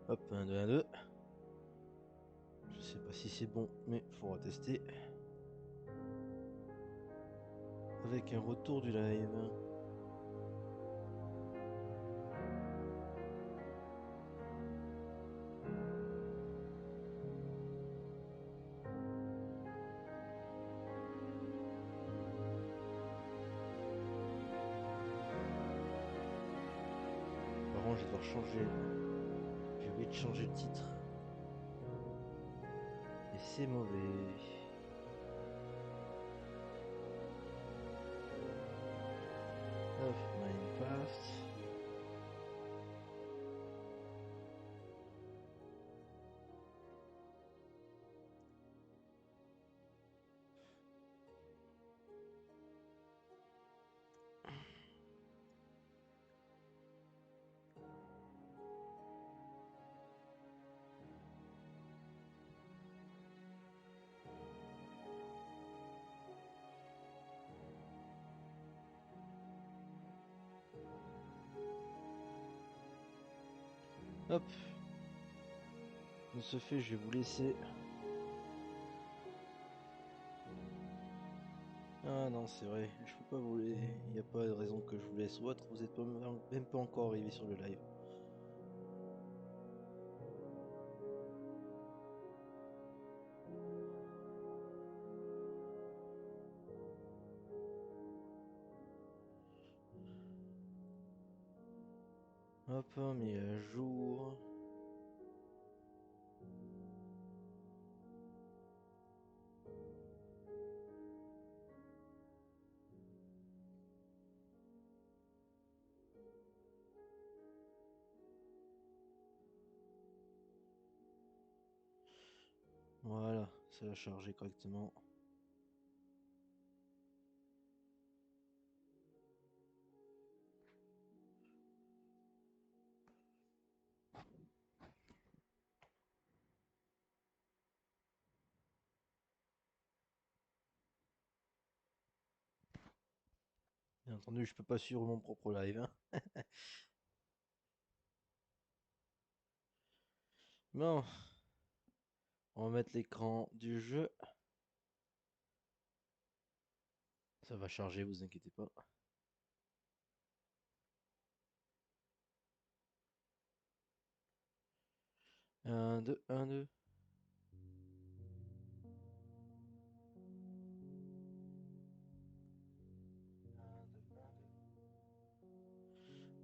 Hop, 1, 2, 1, 2. Je sais pas si c'est bon, mais faudra tester. Avec un retour du live. Par contre, je vais devoir changer. J'ai oublié de changer le titre. Et c'est mauvais. Of Minecraft. Hop. De ce fait, je vais vous laisser. Ah non, c'est vrai, je peux pas vous laisser. Il n'y a pas de raison que je vous laisse ou autre. Vous êtes même pas encore arrivé sur le live. Hop, mis à jour. Voilà, ça a chargé correctement. Bien entendu, je peux pas suivre mon propre live, hein. Bon, on va mettre l'écran du jeu. Ça va charger, vous inquiétez pas. 1, 2, 1, 2.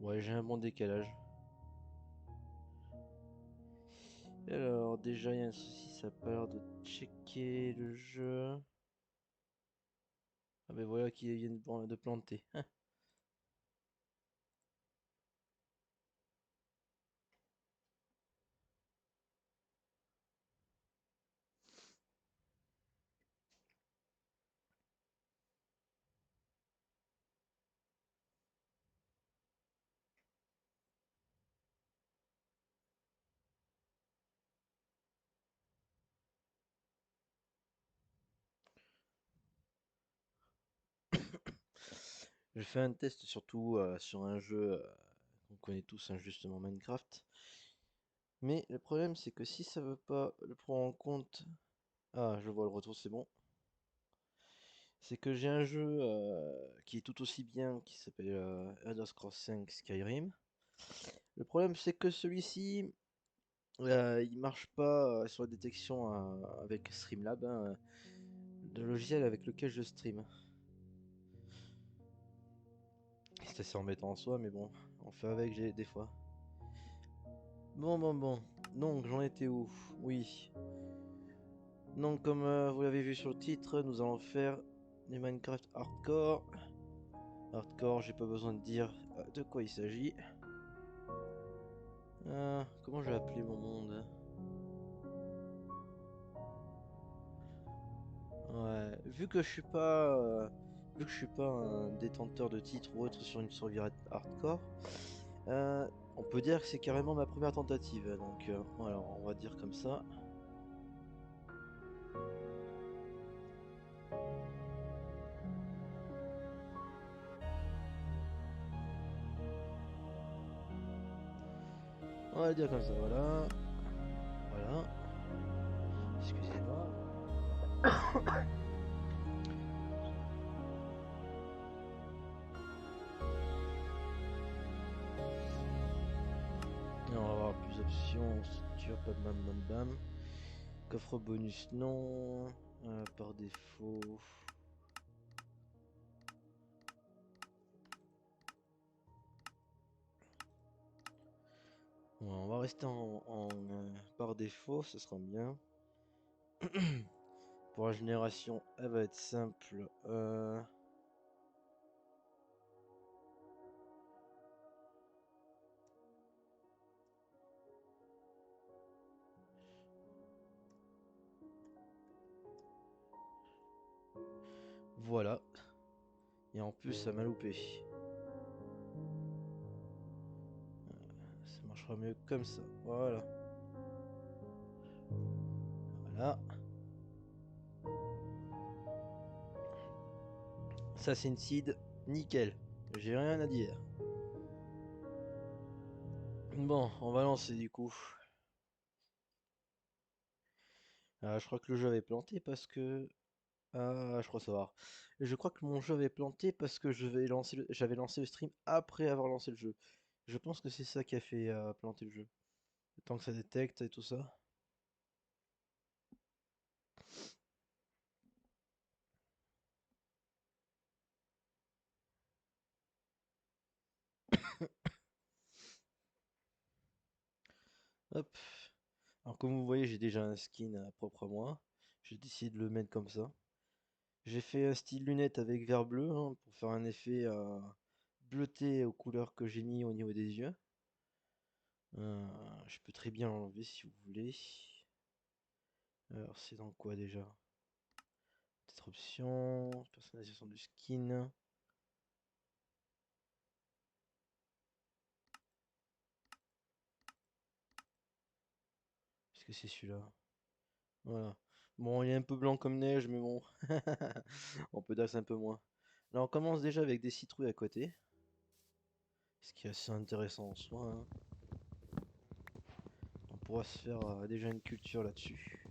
Ouais, j'ai un bon décalage. Alors, déjà, il y a un souci, ça a pas l'air de checker le jeu. Ah ben voilà qui vient de planter. Je fais un test surtout sur un jeu qu'on connaît tous, hein, justement Minecraft. Mais le problème c'est que si ça veut pas le prendre en compte... Ah, je vois le retour, c'est bon. C'est que j'ai un jeu qui est tout aussi bien, qui s'appelle Elder Scrolls 5 Skyrim. Le problème c'est que celui-ci, il marche pas sur la détection avec Streamlab, hein, le logiciel avec lequel je stream. C'est assez embêtant en soi, mais bon, on fait avec des fois. Bon. Donc, j'en étais où? Oui. Donc, comme vous l'avez vu sur le titre, nous allons faire du Minecraft Hardcore. Hardcore, j'ai pas besoin de dire de quoi il s'agit. Comment je vais appeler mon monde? Ouais, vu que je suis pas un détenteur de titre ou autre sur une survie hardcore, on peut dire que c'est carrément ma première tentative. Donc, voilà, on va dire comme ça. On va le dire comme ça, voilà. Voilà. Excusez-moi. Et on va avoir plus d'options, structure, pas de bam bam bam. Coffre bonus, non. Par défaut. Ouais, on va rester par défaut, ce sera bien. Pour la génération, elle va être simple. Voilà. Et en plus, ça m'a loupé. Ça marchera mieux comme ça. Voilà. Voilà. Ça, c'est une seed. Nickel. J'ai rien à dire. Bon, on va lancer du coup. Je crois que le jeu avait planté parce que... Ah, je crois savoir. Je crois que mon jeu avait planté parce que j'avais lancé le stream après avoir lancé le jeu. Je pense que c'est ça qui a fait planter le jeu. Le temps que ça détecte et tout ça. Hop. Alors comme vous voyez, j'ai déjà un skin propre à moi. J'ai décidé de le mettre comme ça. J'ai fait un style lunette avec vert bleu hein, pour faire un effet bleuté aux couleurs que j'ai mis au niveau des yeux. Je peux très bien l'enlever si vous voulez. Alors c'est dans quoi déjà? Peut-être option, personnalisation du skin. Est-ce que c'est celui-là? Voilà. Bon, il est un peu blanc comme neige, mais bon. On peut dire que c'est un peu moins. Là, on commence déjà avec des citrouilles à côté. Ce qui est assez intéressant en soi, hein. On pourra se faire déjà une culture là-dessus.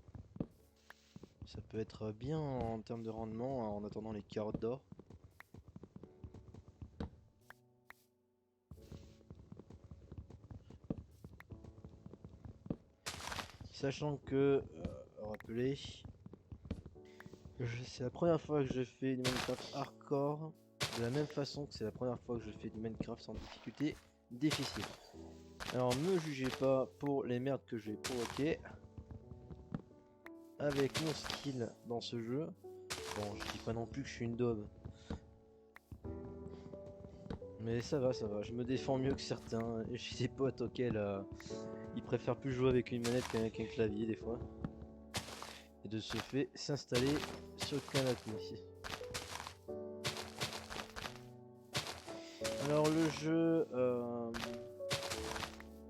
Ça peut être bien en termes de rendement en attendant les carottes d'or. Sachant que, rappelez, c'est la première fois que je fais du Minecraft hardcore, de la même façon que c'est la première fois que je fais du Minecraft sans difficulté difficile. Alors me jugez pas pour les merdes que j'ai provoquées avec mon skill dans ce jeu. Bon, je dis pas non plus que je suis une daube. Mais ça va, je me défends mieux que certains. J'ai des potes auxquels ils préfèrent plus jouer avec une manette qu'avec un clavier des fois. Et de ce fait, s'installer sur le canapé. Alors le jeu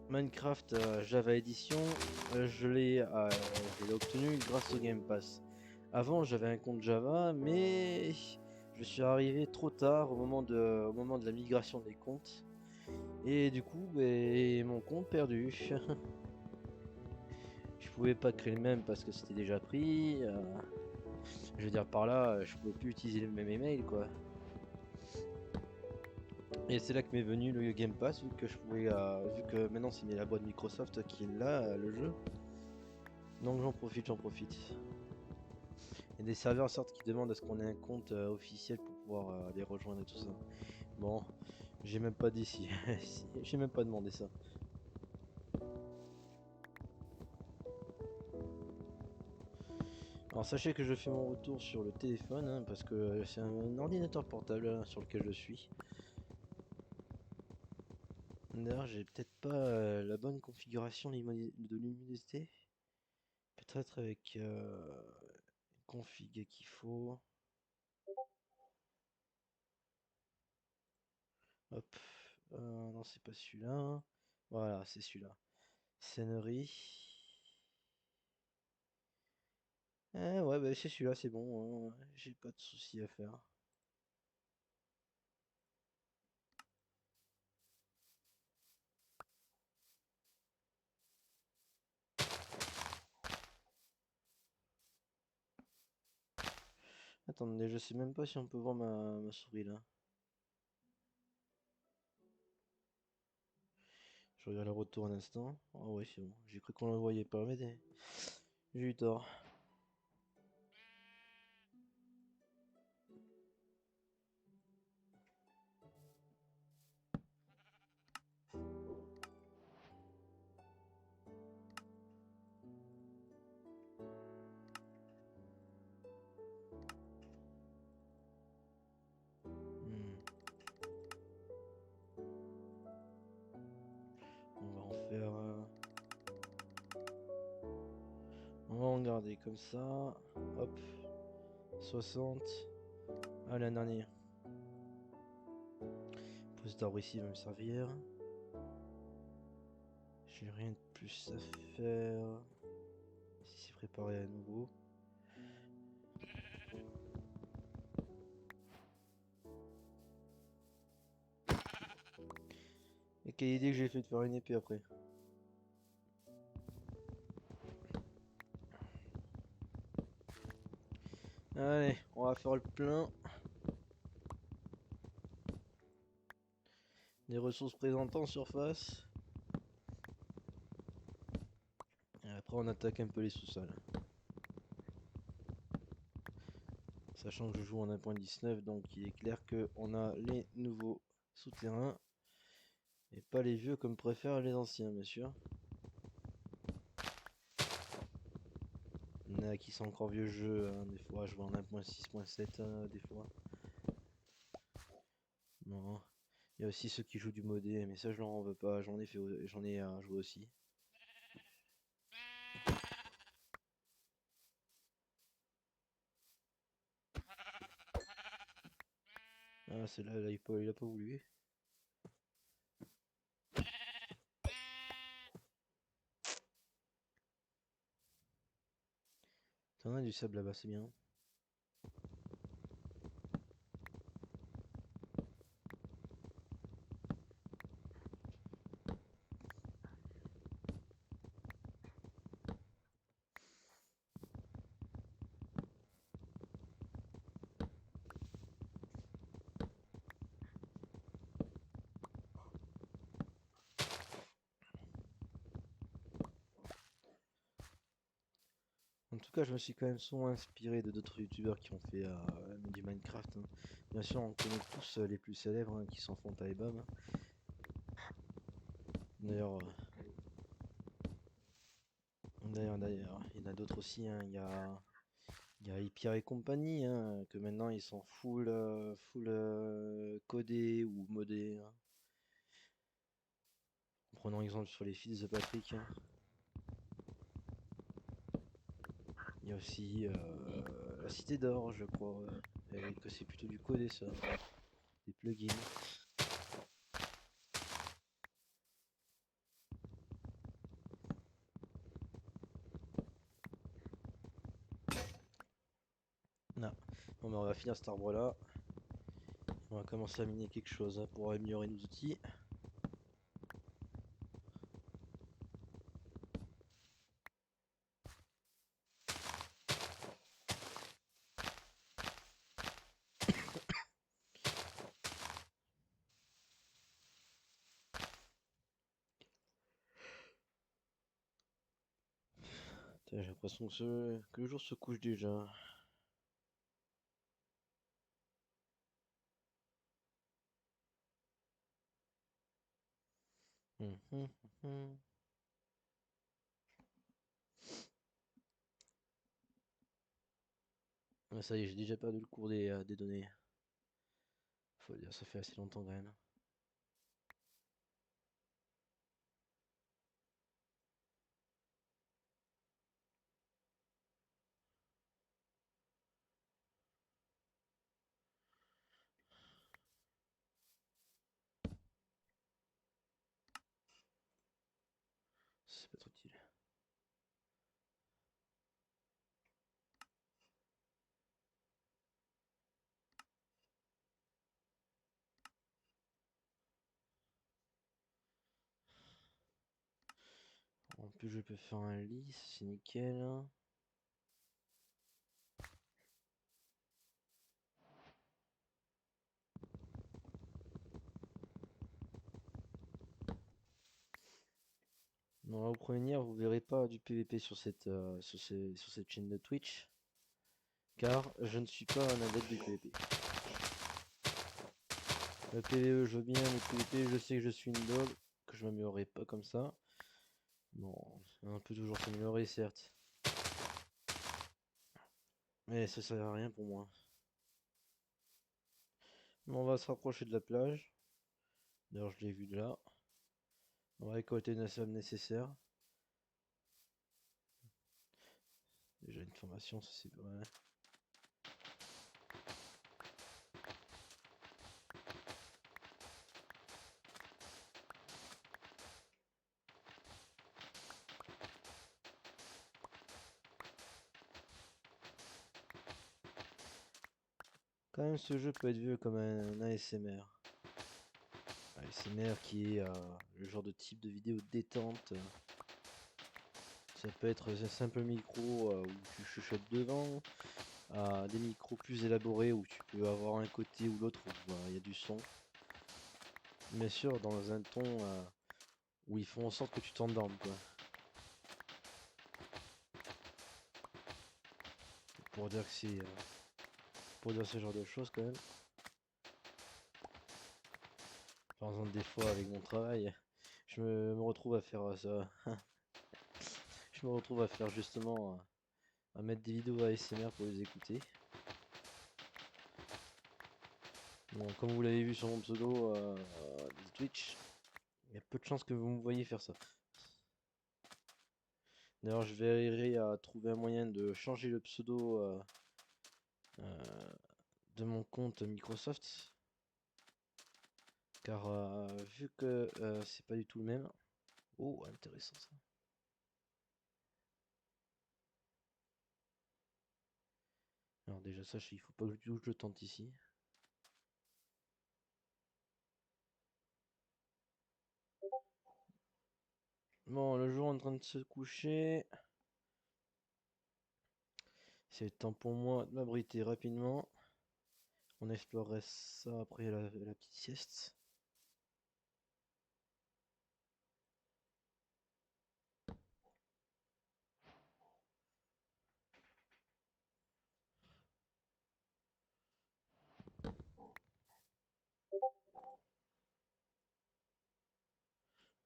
Minecraft Java Edition, je l'ai obtenu grâce au Game Pass. Avant j'avais un compte Java, mais je suis arrivé trop tard au moment de la migration des comptes. Et du coup, mon compte perdu. Je pouvais pas créer le même parce que c'était déjà pris. Je veux dire par là, je pouvais plus utiliser le même email quoi. Et c'est là que m'est venu le Game Pass, vu que vu que maintenant c'est la boîte Microsoft qui est là, le jeu. Donc j'en profite. Il y a des serveurs certes qui demandent à ce qu'on ait un compte officiel pour pouvoir les rejoindre et tout ça. Bon, j'ai même pas dit si, j'ai même pas demandé ça. Alors sachez que je fais mon retour sur le téléphone, hein, parce que c'est un ordinateur portable hein, sur lequel je suis. D'ailleurs, j'ai peut-être pas la bonne configuration de luminosité. Peut-être avec config qu'il faut. Hop. Non, c'est pas celui-là. Voilà, c'est celui-là. Scénerie. Ouais, bah c'est celui-là, c'est bon, hein. J'ai pas de soucis à faire. attendez, je sais même pas si on peut voir ma souris là. Je regarde le retour un instant. Ah ouais, c'est bon. J'ai cru qu'on le voyait pas, mais j'ai eu tort. Hmm. On va en faire... On va en garder comme ça. Hop. 60. Allez, un dernier. Pose d'arbre ici va me servir. J'ai rien de plus à faire. Si c'est préparé à nouveau. Et quelle idée que j'ai fait de faire une épée après. Allez, on va faire le plein des ressources présentes en surface. Et après on attaque un peu les sous-sols. Sachant que je joue en 1.19, donc il est clair qu'on a les nouveaux souterrains. Et pas les vieux comme préfèrent les anciens, bien sûr. Il y en a qui sont encore vieux jeux, hein, des fois je vois en 1.6.7 des fois. Non. Il y a aussi ceux qui jouent du modé, mais ça je leur en veux pas, j'en ai fait, j'en ai joué aussi. Ah celle-là, là, il a pas voulu. T'en as du sable là-bas, c'est bien. En tout cas, je me suis quand même souvent inspiré de d'autres youtubeurs qui ont fait du Minecraft, hein. Bien sûr, on connaît tous les plus célèbres, hein, qui sont Fanta et Bam. D'ailleurs, il y en a d'autres aussi, hein. Il y a Hypia et compagnie, hein, que maintenant ils sont full codés ou modés, hein. Prenons exemple sur les fils de Patrick, hein. Il y a aussi la Cité d'Or, je crois, et que c'est plutôt du codé ça, des plugins. Non. Bon, bah, on va finir cet arbre là. On va commencer à miner quelque chose, hein, pour améliorer nos outils. J'ai l'impression que le jour se couche déjà. Hum, hum, hum. Ah, ça y est, j'ai déjà perdu le cours des données. Faut dire, ça fait assez longtemps quand même. C'est pas trop utile. En plus, je peux faire un lit, c'est nickel. Dans la première, vous verrez pas du PVP sur sur cette chaîne de Twitch, car je ne suis pas un adepte du PVP. Le PVE, je veux bien, le PVP, je sais que je suis une dog, que je m'améliorerai pas comme ça. Bon, on peut toujours s'améliorer, certes. Mais ça sert à rien pour moi. Mais on va se rapprocher de la plage. D'ailleurs, je l'ai vu de là. On va récolter le sable nécessaire. Déjà une formation, ça c'est vrai. Quand même, ce jeu peut être vu comme un ASMR. ASMR qui est le genre de type de vidéo détente. Ça peut être un simple micro où tu chuchotes devant, à des micros plus élaborés où tu peux avoir un côté ou l'autre où il y a du son. Bien sûr, dans un ton où ils font en sorte que tu t'endormes, quoi. Pour dire que c'est pour dire ce genre de choses quand même. Par exemple, des fois avec mon travail, me retrouve à faire ça. Je me retrouve à faire justement à mettre des vidéos ASMR pour les écouter. Bon, comme vous l'avez vu sur mon pseudo de Twitch, il y a peu de chances que vous me voyez faire ça. D'ailleurs, je verrai à trouver un moyen de changer le pseudo de mon compte Microsoft. Car vu que c'est pas du tout le même. Oh, intéressant ça. Alors déjà ça, il faut pas que je le tente ici. Bon, le jour est en train de se coucher. C'est le temps pour moi de m'abriter rapidement. On explorerait ça après la petite sieste.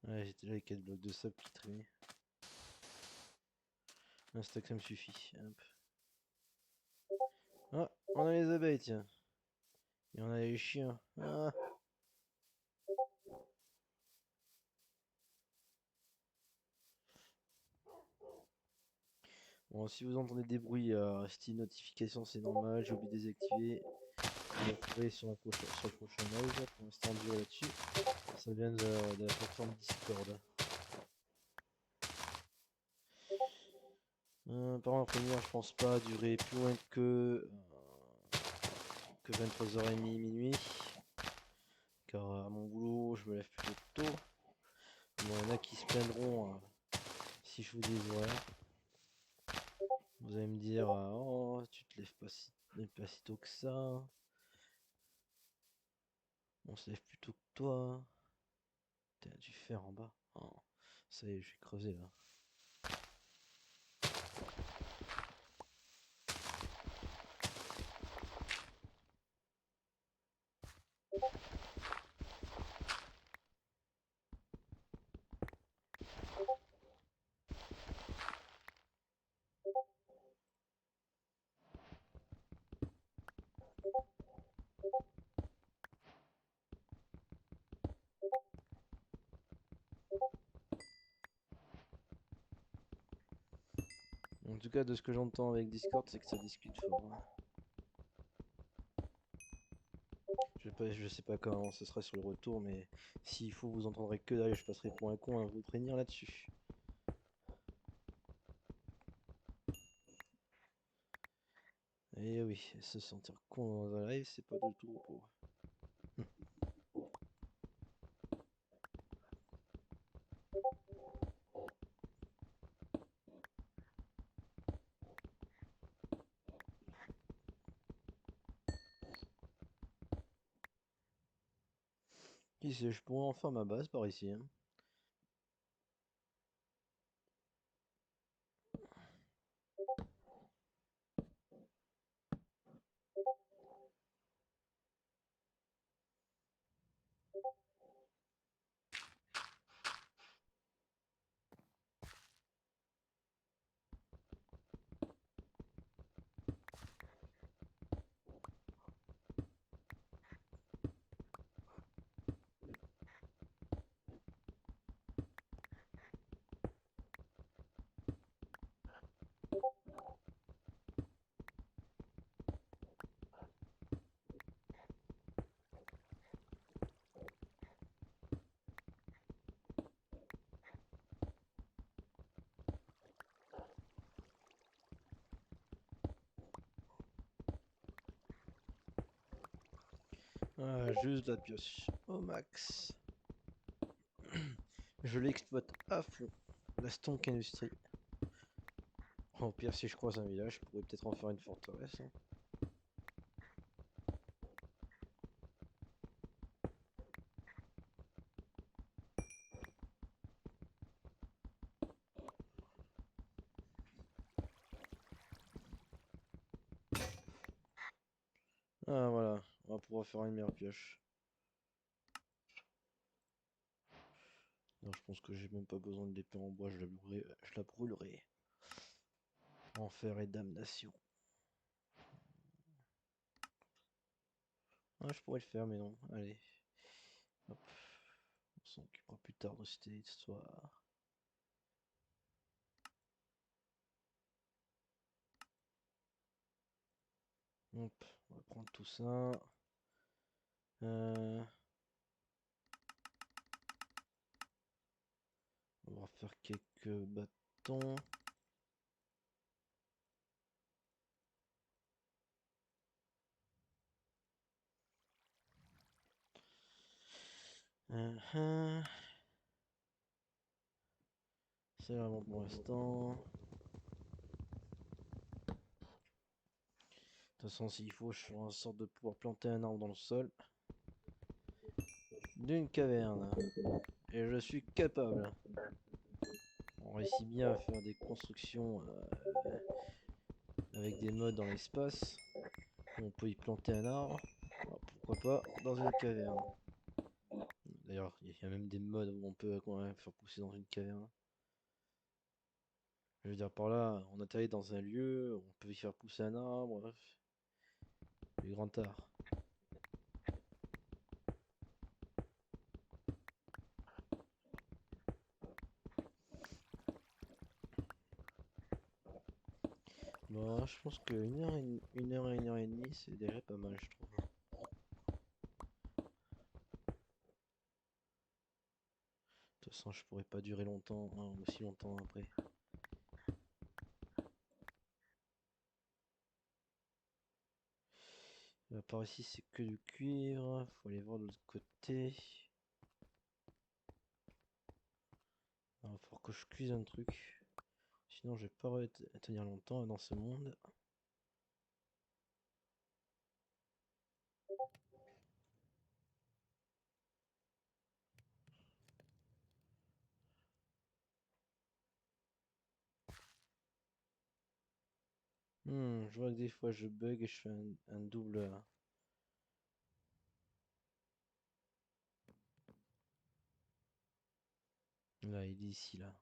Ouais, j'étais là avec 4 blocs de sable qui traînaient. Un stack, ça me suffit. Hop. Ah, on a les abeilles, tiens. Et on a les chiens. Ah. Bon, si vous entendez des bruits, style notification, c'est normal. J'ai oublié de désactiver. Vous le ferez sur le prochain live. Pour l'instant, on dure là-dessus. Ça vient de la plateforme Discord. Par ma première, je pense pas durer plus loin que 23h30 minuit. Car à mon boulot, je me lève plutôt tôt. Bon, il y en a qui se plaindront si je vous dis les horaires. Vous allez me dire, oh, tu te lèves pas si tôt que ça. On se lève plus tôt que toi. T'as du fer en bas. Oh, ça y est, je vais creuser là. En tout cas, de ce que j'entends avec Discord, c'est que ça discute fort, hein. Je sais pas comment ce sera sur le retour, mais s'il faut, vous entendrez que derrière, je passerai pour un con à vous prévenir là-dessus. Et oui, se sentir con dans un live, c'est pas du tout repos. Qui sait, je pourrais en faire ma base par ici, hein. Ah, juste la pioche au max. Je l'exploite à fond. La Stonk Industrie. Au pire, si je croise un village, je pourrais peut-être en faire une forteresse. Hein. Ah voilà, on va pouvoir faire une meilleure pioche. Non, je pense que j'ai même pas besoin de l'épée en bois, je la brûlerai. Enfer et damnation. Ah, je pourrais le faire, mais non. Allez. Hop. On s'en occupera plus tard de cette histoire. Hop, on va prendre tout ça. On va faire quelques bâtons. C'est vraiment pour l'instant. De toute façon, s'il faut, je ferai en sorte de pouvoir planter un arbre dans le sol. D'une caverne. Et je suis capable. On réussit bien à faire des constructions avec des modes dans l'espace. On peut y planter un arbre. Alors, pourquoi pas dans une caverne. D'ailleurs, il y a même des modes où on peut quand même faire pousser dans une caverne. Je veux dire par là, on atterrit dans un lieu, on peut y faire pousser un arbre. Bref. Du grand art. Bon, je pense que une heure et une heure et demie, c'est déjà pas mal, je trouve. De toute façon, je pourrais pas durer longtemps, hein, aussi longtemps après. Par ici, c'est que du cuivre. Faut aller voir de l'autre côté. Il va falloir que je cuise un truc. Sinon, je vais pas tenir longtemps dans ce monde. Je vois que des fois je bug et je fais un double. Là, il est ici, là.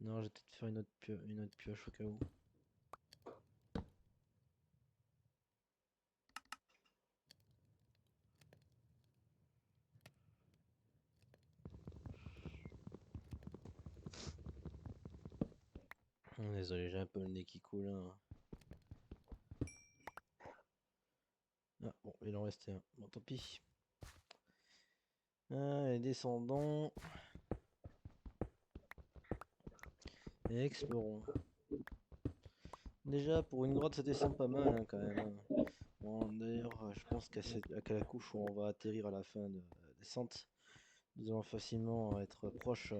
Non, je vais peut-être faire une autre pioche au cas où. Désolé, j'ai un peu le nez qui coule. Hein. Ah, bon, il en restait un. Bon, tant pis. Allez, descendons. Et explorons. Déjà, pour une grotte, ça descend pas mal hein, quand même. Hein. Bon, d'ailleurs, je pense qu'à la couche où on va atterrir à la fin de la descente, nous allons facilement être proche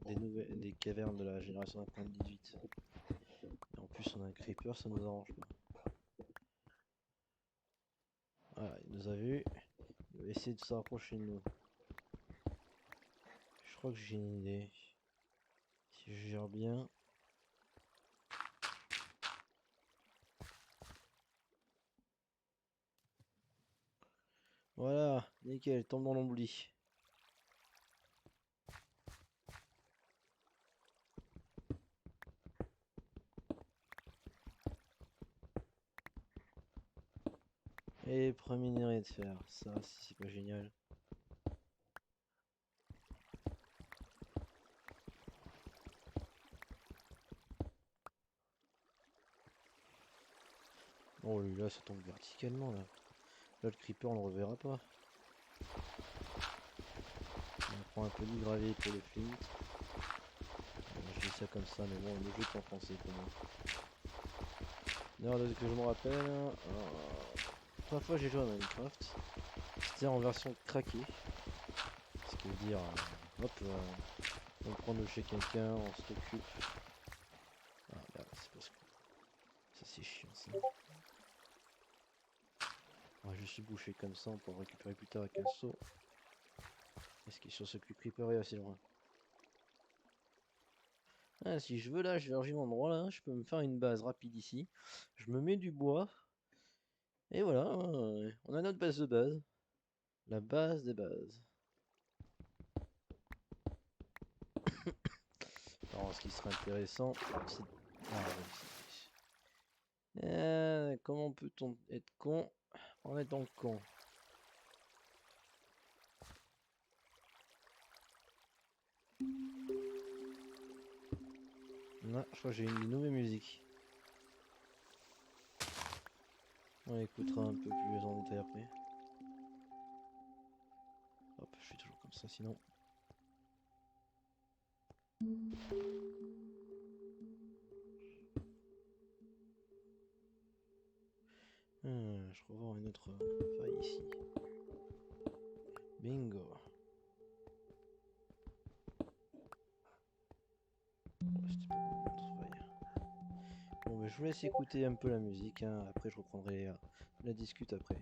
des cavernes de la génération 1.18. Et en plus, on a un creeper, ça nous arrange pas. Voilà, il nous a vus. Il va essayer de se rapprocher de nous. Je crois que j'ai une idée. Si je gère bien. Voilà, nickel, tombe dans l'oubli. Et premier minerai de fer, ça c'est pas génial. Oh là, ça tombe verticalement là. Là, le creeper, on le reverra pas. On prend un peu du gravier pour le flint. Je dis ça comme ça, mais bon, le jeu est en français pour moi. D'ailleurs, de ce que je me rappelle, la première fois que j'ai joué à Minecraft, c'était en version craquée. Ce qui veut dire, hop, on prend de chez quelqu'un, on s'occupe. Ah merde, c'est pas ce coup. Ça c'est chiant ça. Ouais, je suis bouché comme ça, on pourra le récupérer plus tard avec un saut. Est-ce qu'il est sur ce creeper est assez loin? Ah, si je veux là, j'ai élargi mon endroit là, je peux me faire une base rapide ici. Je me mets du bois. Et voilà, on a notre base de base. La base des bases. Alors, ce qui serait intéressant, c'est... Ah, comment peut-on être con en étant con? Non, je crois que j'ai une nouvelle musique. On écoutera un peu plus en détail après. Hop, je fais toujours comme ça sinon. Je crois voir une autre faille ici. Bingo. C'était pas une autre faille. Bon, bah, je vous laisse écouter un peu la musique. Hein. Après, je reprendrai la discute après.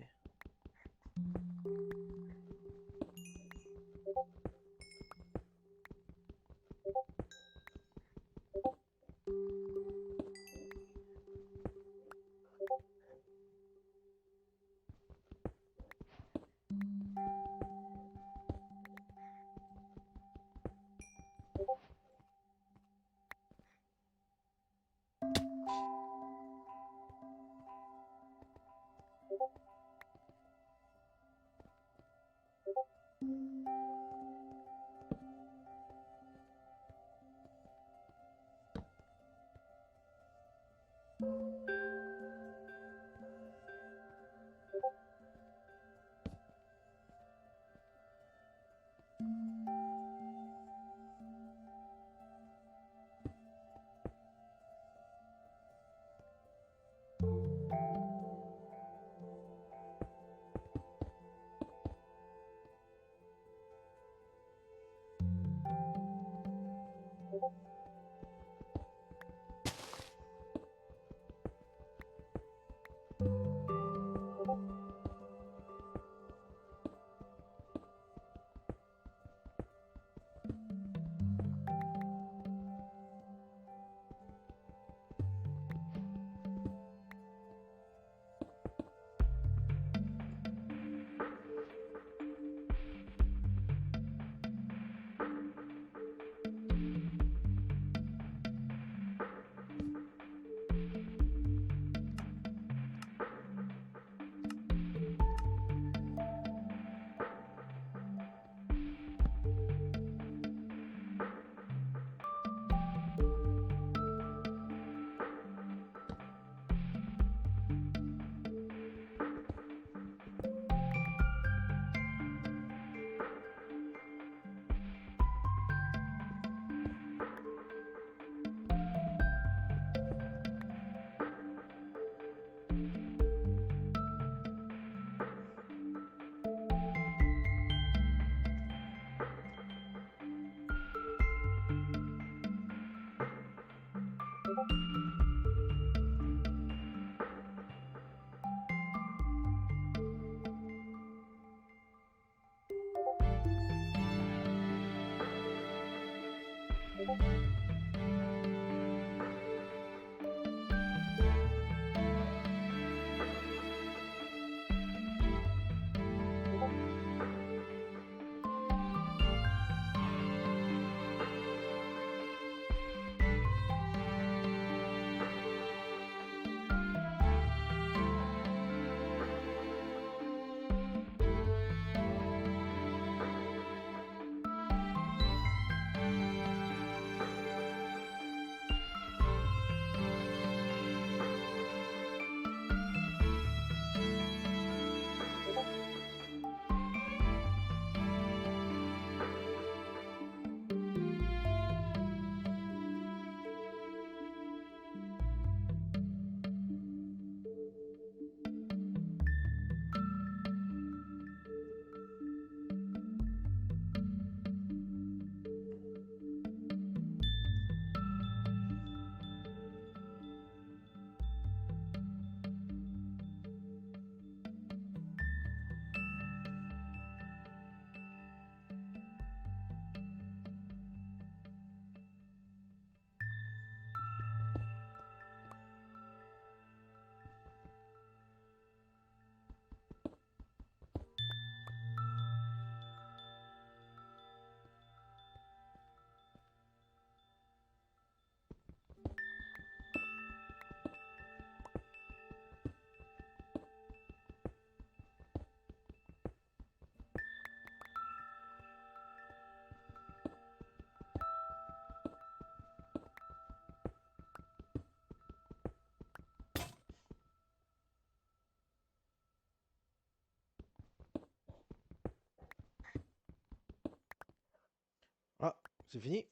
C'est fini?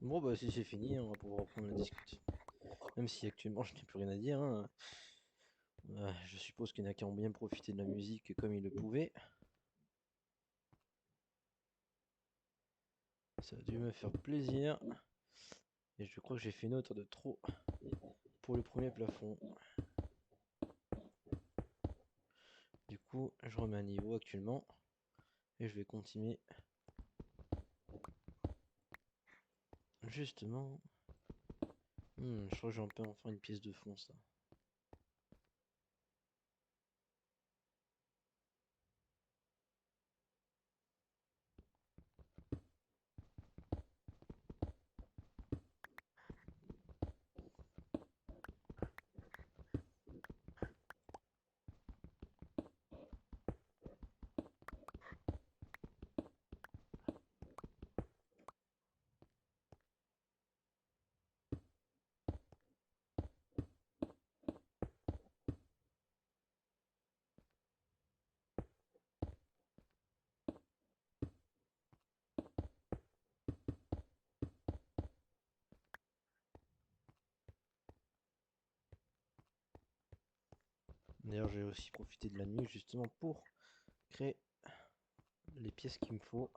Bon bah si c'est fini, on va pouvoir reprendre la discussion. Même si actuellement je n'ai plus rien à dire, hein. Je suppose qu'il y en a qui ont bien profité de la musique comme ils le pouvaient. Ça a dû me faire plaisir. Et je crois que j'ai fait une hauteur de trop pour le premier plafond. Du coup, je remets à niveau actuellement. Et je vais continuer. Justement. Je crois que j'en peux en faire une pièce de fond, ça. D'ailleurs, j'ai aussi profité de la nuit justement pour créer les pièces qu'il me faut.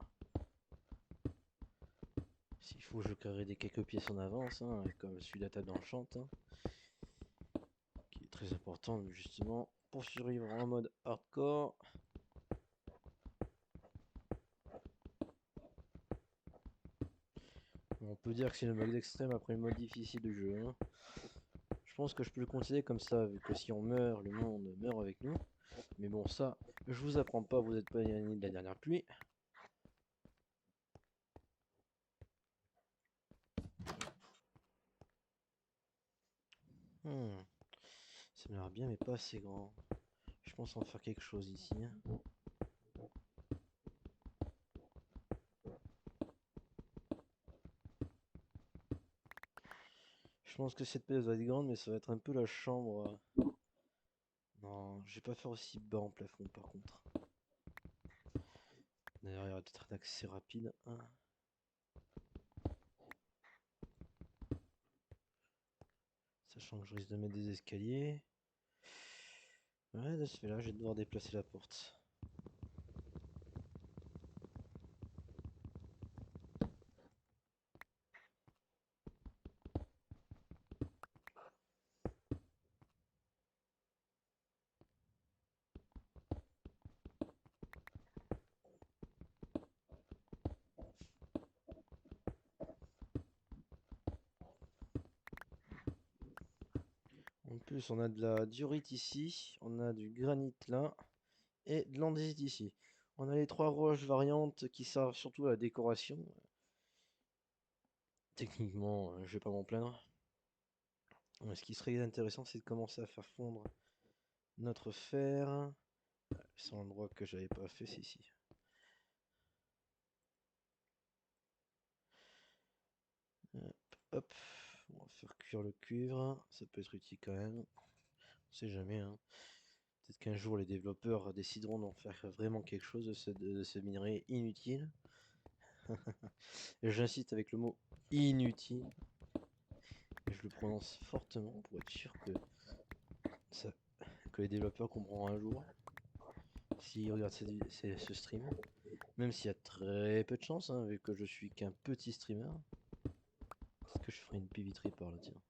S'il faut, je créerai des quelques pièces en avance, hein, comme celui de la table d'enchant, hein, qui est très important justement pour survivre en mode hardcore. On peut dire que c'est le mode extrême après le mode difficile du jeu, hein. Je pense que je peux le considérer comme ça, vu que si on meurt, le monde meurt avec nous. Mais bon, ça, je vous apprends pas, vous n'êtes pas gagné de la dernière pluie. Ça m'a l'air bien, mais pas assez grand. Je pense en faire quelque chose ici, hein. Je pense que cette pièce va être grande, mais ça va être un peu la chambre. Non, je vais pas faire aussi bas en plafond par contre. D'ailleurs, il y aura peut-être un accès rapide, hein. Sachant que je risque de mettre des escaliers. Ouais, de ce fait là, je vais devoir déplacer la porte. En plus, on a de la diorite ici, on a du granit là, et de l'andésite ici. On a les trois roches variantes qui servent surtout à la décoration. Techniquement, je vais pas m'en plaindre. Ce qui serait intéressant, c'est de commencer à faire fondre notre fer. C'est l'endroit que j'avais pas fait, c'est ici. Hop, hop, on va faire cuire le cuivre, ça peut être utile quand même. On sait jamais, hein. Peut-être qu'un jour les développeurs décideront d'en faire vraiment quelque chose de ce minerai inutile. J'insiste avec le mot inutile. Et je le prononce fortement pour être sûr que les développeurs comprendront un jour s'ils regardent ce stream. Même s'il y a très peu de chance, hein, vu que je suis qu'un petit streamer. Est-ce que je ferai une pivoterie par là, tiens.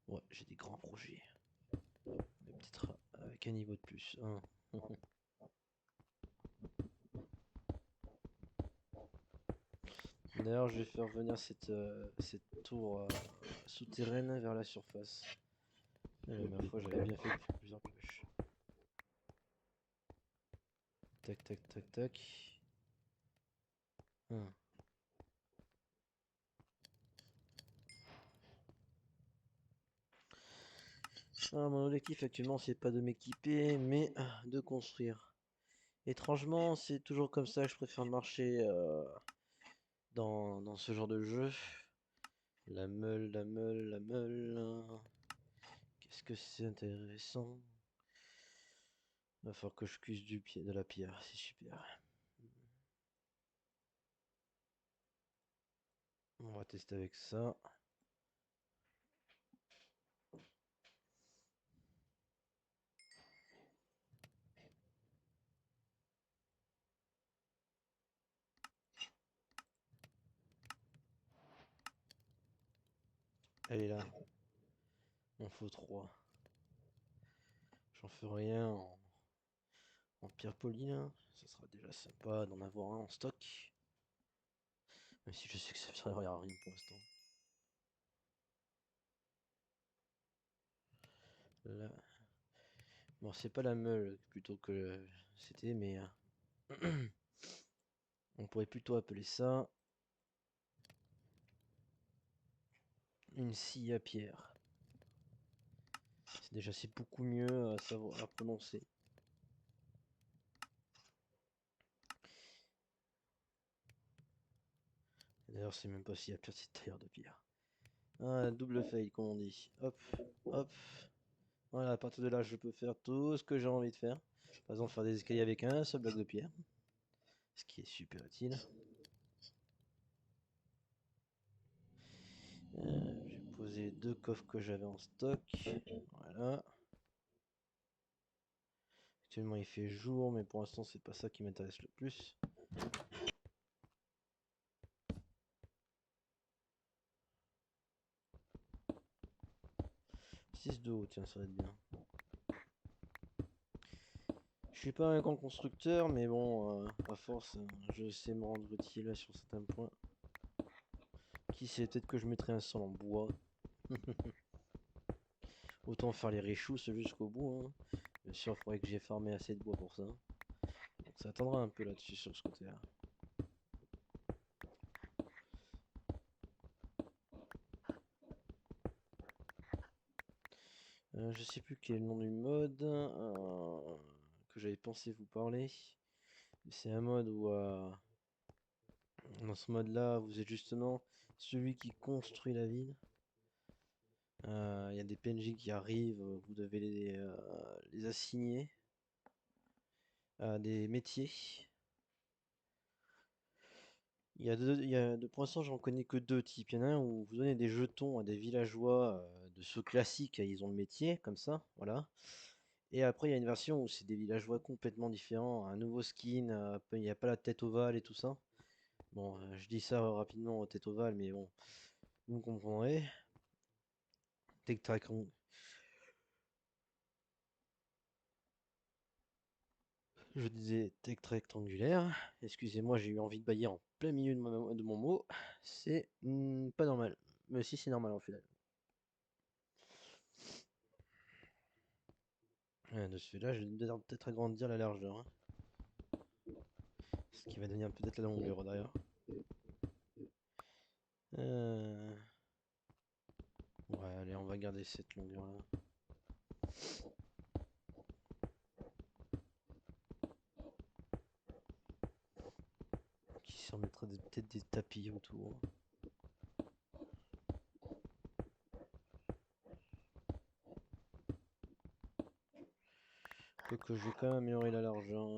Ouais, j'ai des grands projets. Mais peut-être avec un niveau de plus, hein. D'ailleurs, je vais faire venir cette tour souterraine vers la surface. La dernière fois, j'avais bien fait plusieurs cloches. Tac, tac, tac, tac. Hum. Mon objectif actuellement, c'est pas de m'équiper, mais de construire. Étrangement, c'est toujours comme ça que je préfère marcher dans ce genre de jeu. La meule, la meule, la meule. Qu'est-ce que c'est intéressant. Va falloir que je cuise de la pierre, c'est super. On va tester avec ça. Elle est là. Il en faut 3. J'en ferai rien en pierre polie là. Ça sera déjà sympa d'en avoir un en stock. Même si je sais que ça ne servira à rien pour l'instant. Là. Bon, c'est pas la meule plutôt que c'était, mais on pourrait plutôt appeler ça une scie à pierre. C'est beaucoup mieux à savoir à prononcer. D'ailleurs, c'est même pas scie à pierre, c'est tailleur de pierre. Ah, double fail, comme on dit. Hop, hop. Voilà, à partir de là, je peux faire tout ce que j'ai envie de faire. Par exemple, faire des escaliers avec un seul bloc de pierre. Ce qui est super utile. J'ai posé 2 coffres que j'avais en stock. Voilà. Actuellement, il fait jour, mais pour l'instant, c'est pas ça qui m'intéresse le plus. 6 de haut, tiens, ça va être bien. Je suis pas un grand constructeur, mais bon, à force, je sais me rendre utile sur certains points. Qui sait, peut-être que je mettrai un sol en bois. Autant faire les réchousses jusqu'au bout. Hein. Bien sûr, il faudrait que j'ai farmé assez de bois pour ça. Donc ça attendra un peu là-dessus sur ce côté-là. Je sais plus quel est le nom du mode que j'avais pensé vous parler. C'est un mode où dans ce mode-là, vous êtes justement celui qui construit la ville. Il y a des PNJ qui arrivent, vous devez les assigner à des métiers. Pour l'instant, j'en connais que 2 types. Il y en a un où vous donnez des jetons à des villageois de ceux classiques, ils ont le métier, comme ça, voilà. Et après, il y a une version où c'est des villageois complètement différents, un nouveau skin, il n'y a pas la tête ovale et tout ça. Bon, je dis ça rapidement, tête ovale, mais bon, vous comprendrez. Je disais tech rectangulaire. Excusez-moi, j'ai eu envie de bailler en plein milieu de mon mot. C'est pas normal. Mais si, c'est normal en final. De ce fait-là, je vais peut-être agrandir la largeur. Hein. Ce qui va devenir peut-être la longueur d'ailleurs. Ouais, allez, on va garder cette longueur-là. Qui s'en mettra peut-être des tapis autour. Que je vais quand même améliorer la largeur.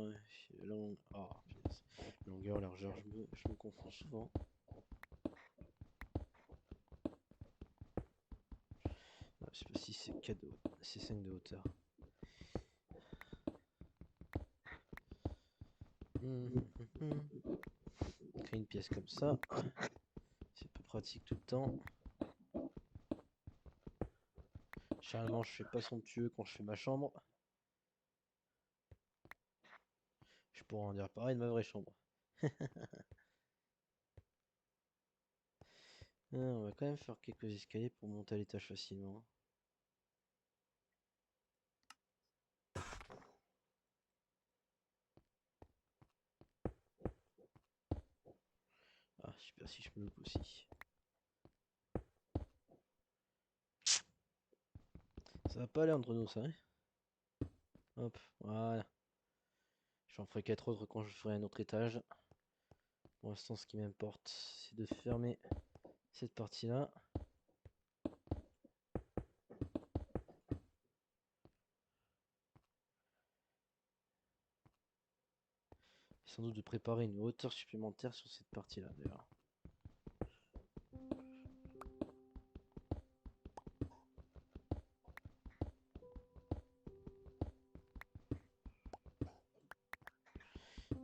Ah, longueur, largeur, je me confonds souvent. Je sais pas si c'est 4 de hauteur, c'est 5 de hauteur. Créer une pièce comme ça. C'est peu pratique tout le temps. Généralement, je fais pas somptueux quand je fais ma chambre. Je pourrais en dire pareil de ma vraie chambre. On va quand même faire quelques escaliers pour monter à l'étage facilement. Ah, super, si je me loupe aussi. Ça va pas aller entre nous, ça, hein. Hop, voilà. J'en ferai 4 autres quand je ferai un autre étage. Pour l'instant, ce qui m'importe, c'est de fermer cette partie-là. Sans doute de préparer une hauteur supplémentaire sur cette partie-là d'ailleurs.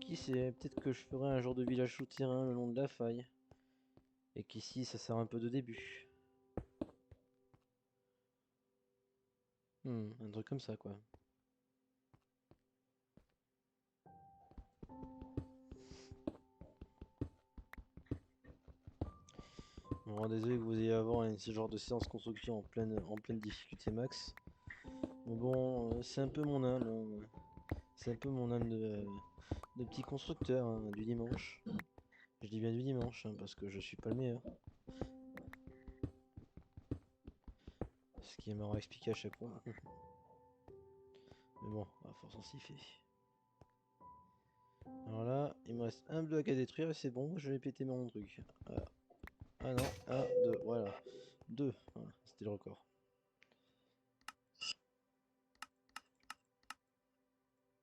Qui sait, peut-être que je ferai un genre de village souterrain le long de la faille. Et qu'ici ça sert un peu de début. Un truc comme ça quoi. Bon, désolé que vous ayez à avoir ce genre de séance construction en pleine difficulté max. Mais bon, c'est un peu mon âme. Hein. C'est un peu mon âme de petit constructeur hein, du dimanche. Je dis bien du dimanche hein, parce que je suis pas le meilleur. Ce qui est marrant à expliquer à chaque fois. Mais bon, à force on s'y fait. Alors là, il me reste un bloc à détruire et c'est bon, je vais péter mon truc. Voilà. Ah non, 1, 2, voilà. 2, voilà, c'était le record.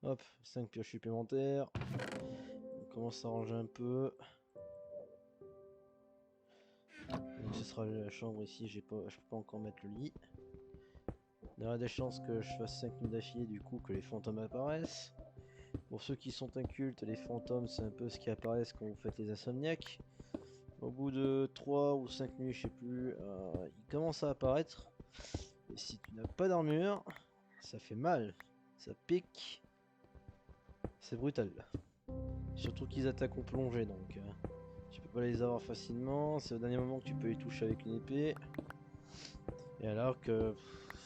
Hop, 5 pioches supplémentaires. On commence à ranger un peu. Donc ce sera la chambre ici, je peux pas encore mettre le lit. Il y aura des chances que je fasse 5 nuits d'affilée du coup que les fantômes apparaissent. Pour ceux qui sont incultes, les fantômes c'est un peu ce qui apparaissent quand vous faites les insomniaques. Au bout de 3 ou 5 nuits, je sais plus, ils commencent à apparaître. Et si tu n'as pas d'armure, ça fait mal, ça pique, c'est brutal. Surtout qu'ils attaquent en plongée donc tu peux pas les avoir facilement, c'est au dernier moment que tu peux les toucher avec une épée. Et alors que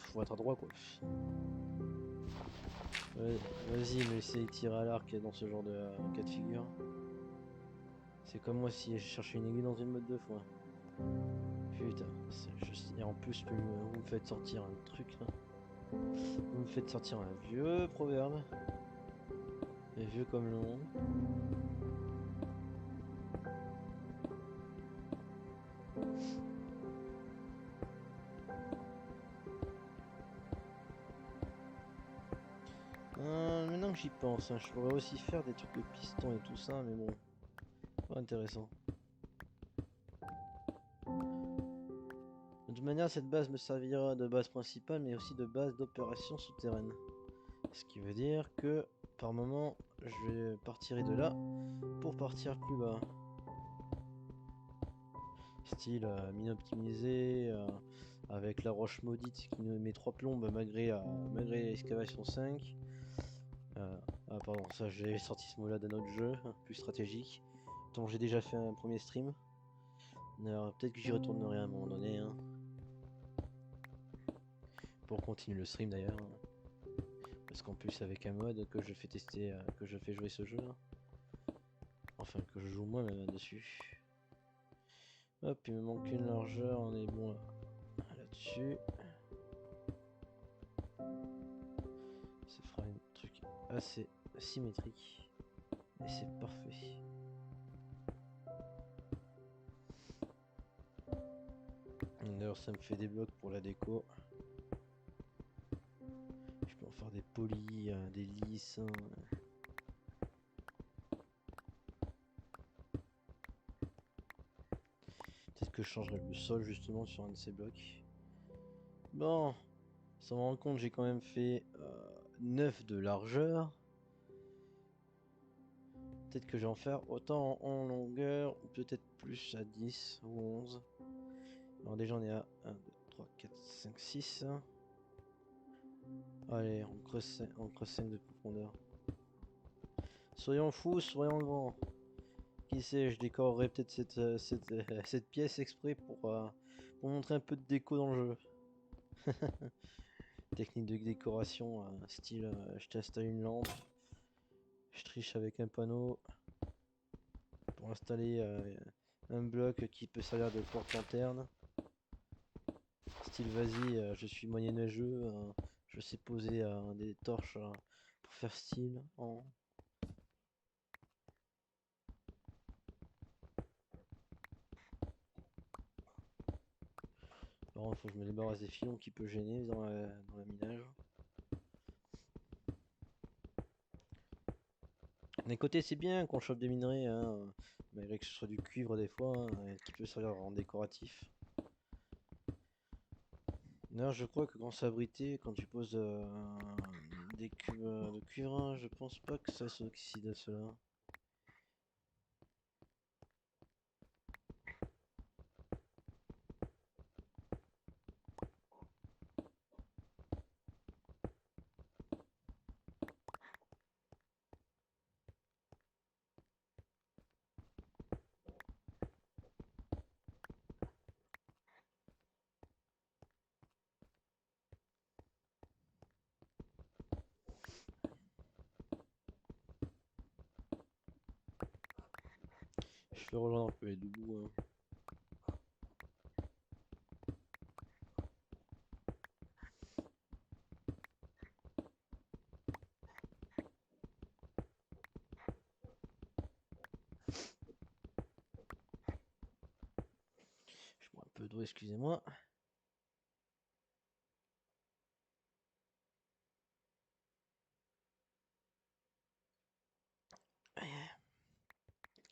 faut être à droit quoi. Vas-y, mais essaye de tirer à l'arc dans ce genre de cas de figure. C'est comme moi si j'ai cherché une aiguille dans une botte de foin. Putain, et en plus vous me faites sortir un truc là. Vous me faites sortir un vieux proverbe. Et vieux comme le monde. Maintenant que j'y pense, hein, je pourrais aussi faire des trucs de piston et tout ça, mais bon, pas intéressant. De toute manière, cette base me servira de base principale, mais aussi de base d'opération souterraine. Ce qui veut dire que, par moment, je partirai de là pour partir plus bas. Style mine optimisée, avec la roche maudite qui nous met 3 plombes malgré l'excavation 5. Ah pardon, ça j'ai sorti ce mot-là d'un autre jeu, plus stratégique, dont j'ai déjà fait un premier stream. Alors peut-être que j'y retournerai à un moment donné, hein. Pour continuer le stream d'ailleurs. Parce qu'en plus avec un mode que je fais tester, que je fais jouer ce jeu. Enfin que je joue moi là-dessus. Hop, il me manque une largeur, on est bon là-dessus. Ça fera un truc assez symétrique. Et c'est parfait. D'ailleurs ça me fait des blocs pour la déco. Je peux en faire des polis, des lisses. Peut-être que je changerai le sol justement sur un de ces blocs. Bon, sans me rendre compte, j'ai quand même fait 9 de largeur. Peut-être que je vais en faire autant en longueur, ou peut-être plus à 10 ou 11. Alors déjà on est à 1, 2, 3, 4, 5, 6. Allez, on creuse 5 de profondeur. Soyons fous, soyons grands. Qui sait, je décorerai peut-être cette pièce exprès pour montrer un peu de déco dans le jeu. Technique de décoration, style je t'installe une lampe, je triche avec un panneau pour installer un bloc qui peut servir de porte-lanterne. Style vas-y, je suis moyenâgeux, je sais poser des torches pour faire style. Par contre, faut que je me débarrasse des filons qui peut gêner dans la minage. D'un côté, c'est bien qu'on chope des minerais, hein, malgré que ce soit du cuivre des fois, hein, et qui peut servir en décoratif. D'ailleurs, je crois que quand c'est abrité, quand tu poses des cubes de cuivre, hein, je pense pas que ça s'oxyde à cela. Je fais rejoindre un peu les doubous, hein. Je bois un peu d'eau, excusez-moi.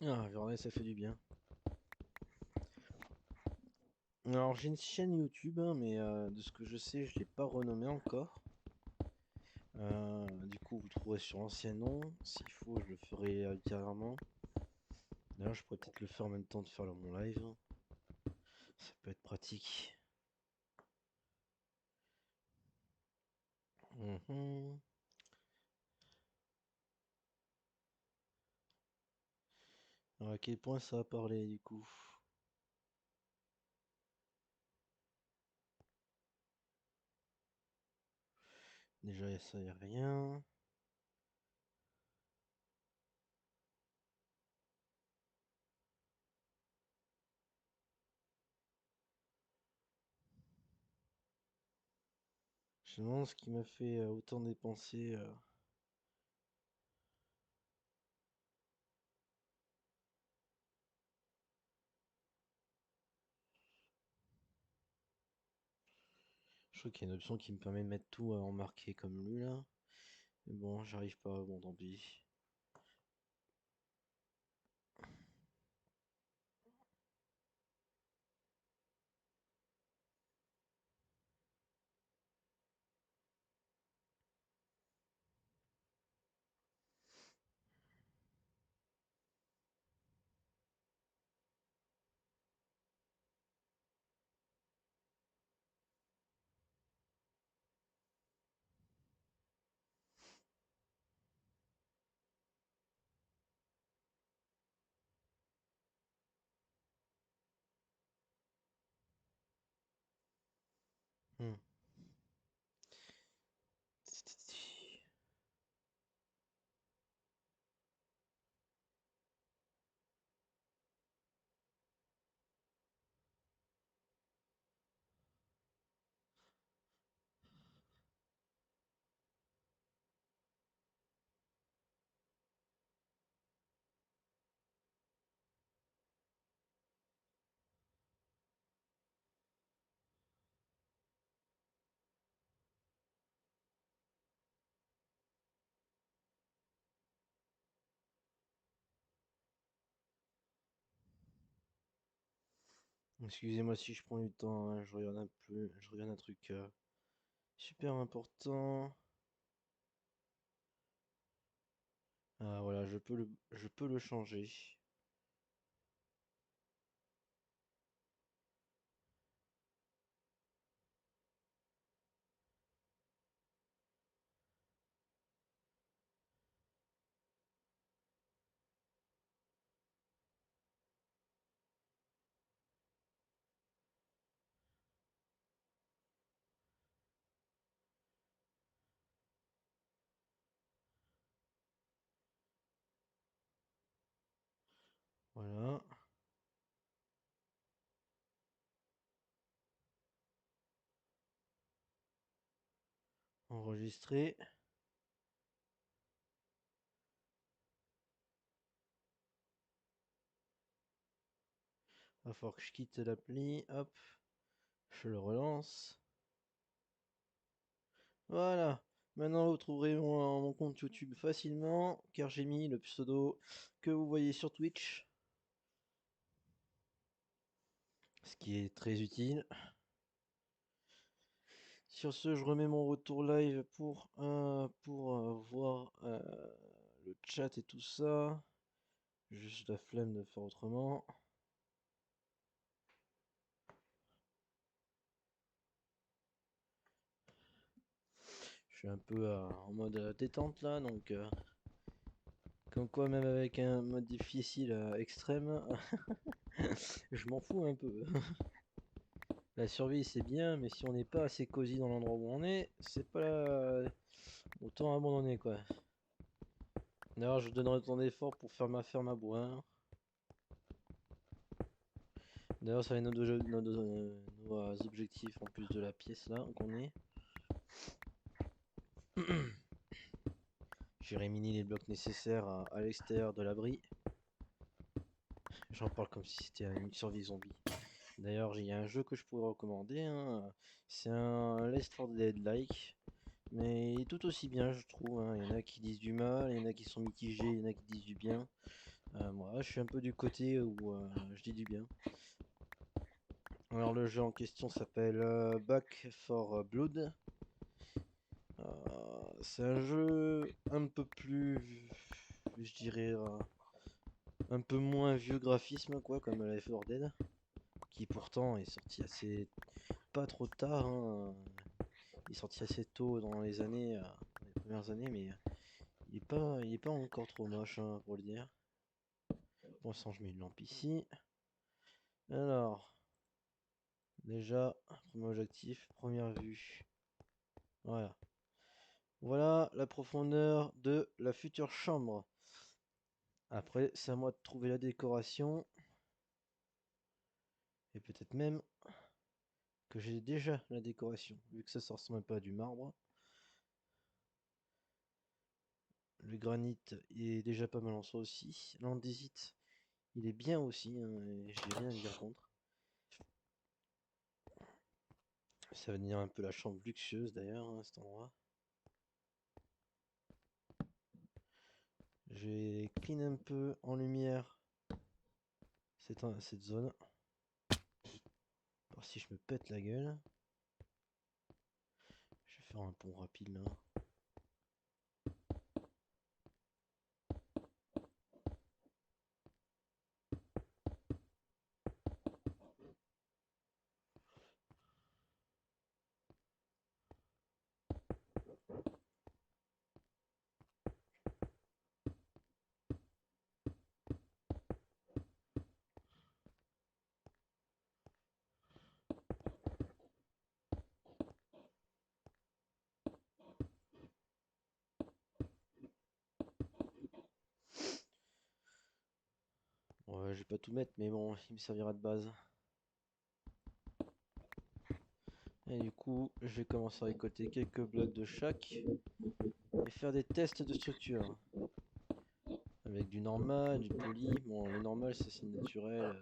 Ah, regardez, ça fait du bien. Alors, j'ai une chaîne YouTube, hein, mais de ce que je sais, je l'ai pas renommée encore. Du coup, vous le trouverez sur l'ancien nom. S'il faut, je le ferai ultérieurement. D'ailleurs, je pourrais peut-être le faire en même temps de faire mon live. Ça peut être pratique. Mhm. Alors, à quel point ça va parler du coup? Déjà, ça y a rien. Je me demande ce qui m'a fait autant dépenser. Je crois qu'il y a une option qui me permet de mettre tout en marqué comme lui là. Mais bon, j'arrive pas, bon tant pis. Hmm. Excusez-moi si je prends du temps, hein, je regarde un peu, je regarde un truc super important. Ah voilà, je peux le changer. Voilà, enregistré. Va falloir que je quitte l'appli, hop, je le relance. Voilà, maintenant vous trouverez mon compte compte YouTube facilement car j'ai mis le pseudo que vous voyez sur Twitch. Ce qui est très utile. Sur ce, je remets mon retour live pour voir le chat et tout ça. Juste la flemme de faire autrement. Je suis un peu en mode détente là, donc comme quoi même avec un mode difficile extrême, je m'en fous un peu. La survie c'est bien, mais si on n'est pas assez cosy dans l'endroit où on est, c'est pas autant abandonner quoi. D'ailleurs je donnerai autant d'efforts pour faire ma ferme à bois. Hein. D'ailleurs ça va être nos objectifs en plus de la pièce là qu'on est. J'ai réuni les blocs nécessaires à l'extérieur de l'abri. J'en parle comme si c'était une survie zombie. D'ailleurs, il y a un jeu que je pourrais recommander. Hein. C'est un Left 4 Dead-like. Mais il est tout aussi bien, je trouve. Hein. Il y en a qui disent du mal, il y en a qui sont mitigés, il y en a qui disent du bien. Moi, je suis un peu du côté où je dis du bien. Alors, le jeu en question s'appelle Back 4 Blood. C'est un jeu un peu plus, je dirais, un peu moins vieux graphisme, quoi, comme Left 4 Dead, qui pourtant est sorti assez pas trop tard. Hein. Il est sorti assez tôt dans les années, les premières années, mais il est pas encore trop moche hein, pour le dire. Pour l'instant, je mets une lampe ici. Alors, déjà, premier objectif, première vue. Voilà. Voilà la profondeur de la future chambre. Après, c'est à moi de trouver la décoration. Et peut-être même que j'ai déjà la décoration, vu que ça ressemble pas à du marbre. Le granit est déjà pas mal en soi aussi. L'andésite, il est bien aussi, hein, et j'ai rien à dire contre. Ça va devenir un peu la chambre luxueuse d'ailleurs, hein, cet endroit. Je vais clean un peu en lumière cette zone. Voir si je me pète la gueule. Je vais faire un pont rapide là. Ouais, je vais pas tout mettre, mais bon, il me servira de base. Et du coup, je vais commencer à récolter quelques blocs de chaque et faire des tests de structure. Avec du normal, du poli. Bon, le normal, c'est naturel.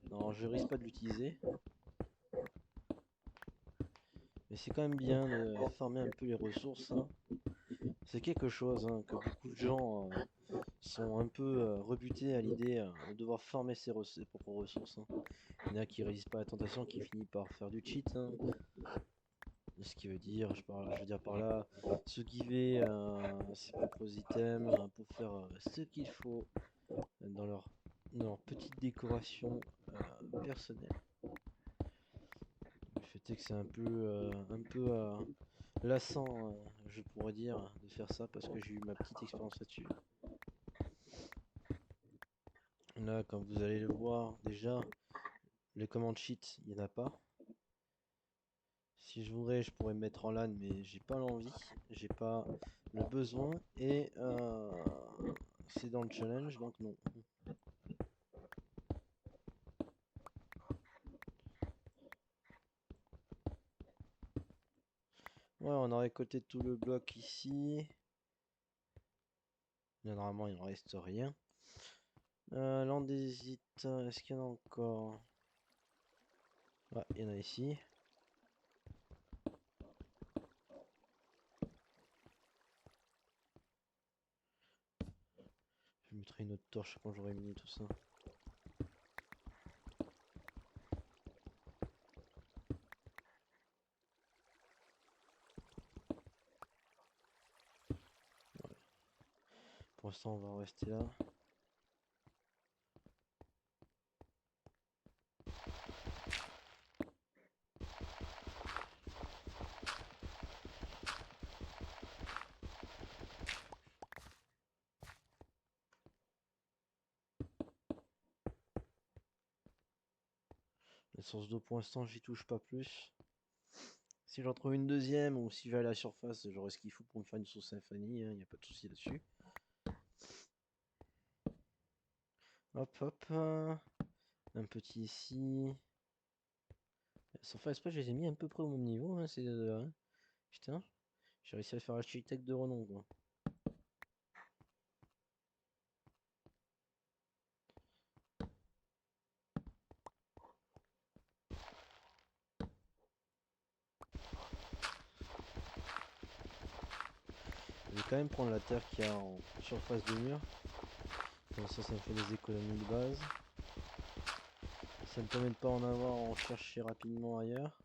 Non, je risque pas de l'utiliser. Mais c'est quand même bien de farmer un peu les ressources. Hein. C'est quelque chose hein, que beaucoup de gens sont un peu rebutés à l'idée de devoir farmer ses propres ressources. Hein. Il y en a qui résistent pas à la tentation, qui finissent par faire du cheat. Hein. Ce qui veut dire, je veux dire par là, se giver ses propres items pour faire ce qu'il faut dans leur petite décoration personnelle. Le fait est que c'est un peu lassant, je pourrais dire, de faire ça parce que j'ai eu ma petite expérience là-dessus. Là, comme vous allez le voir, déjà, les commandes cheat, il n'y en a pas. Si je voudrais, je pourrais me mettre en LAN, mais j'ai pas l'envie, j'ai pas le besoin, et c'est dans le challenge, donc non. Ouais, on a récolté tout le bloc ici. Là, normalement, il ne reste rien. L'andésite, est-ce qu'il y en a encore? Ouais, il y en a ici. mettrai une autre torche quand j'aurai mis tout ça. Voilà. Pour l'instant, on va en rester là. La source d'eau, pour l'instant, j'y touche pas plus. Si j'en trouve une deuxième ou si je vais à la surface, j'aurai ce qu'il faut pour me faire une sauce symphonie, il n'y a pas de souci là-dessus. Hop hop, un petit ici. Sans faire exprès, je les ai mis à peu près au même niveau, hein, ces deux. Hein. Putain, j'ai réussi à faire architecte de renom, quoi. Je vais quand même prendre la terre qu'il y a en surface du mur. Comme ça me fait des économies de base. Ça me permet de pas en avoir à en chercher rapidement ailleurs.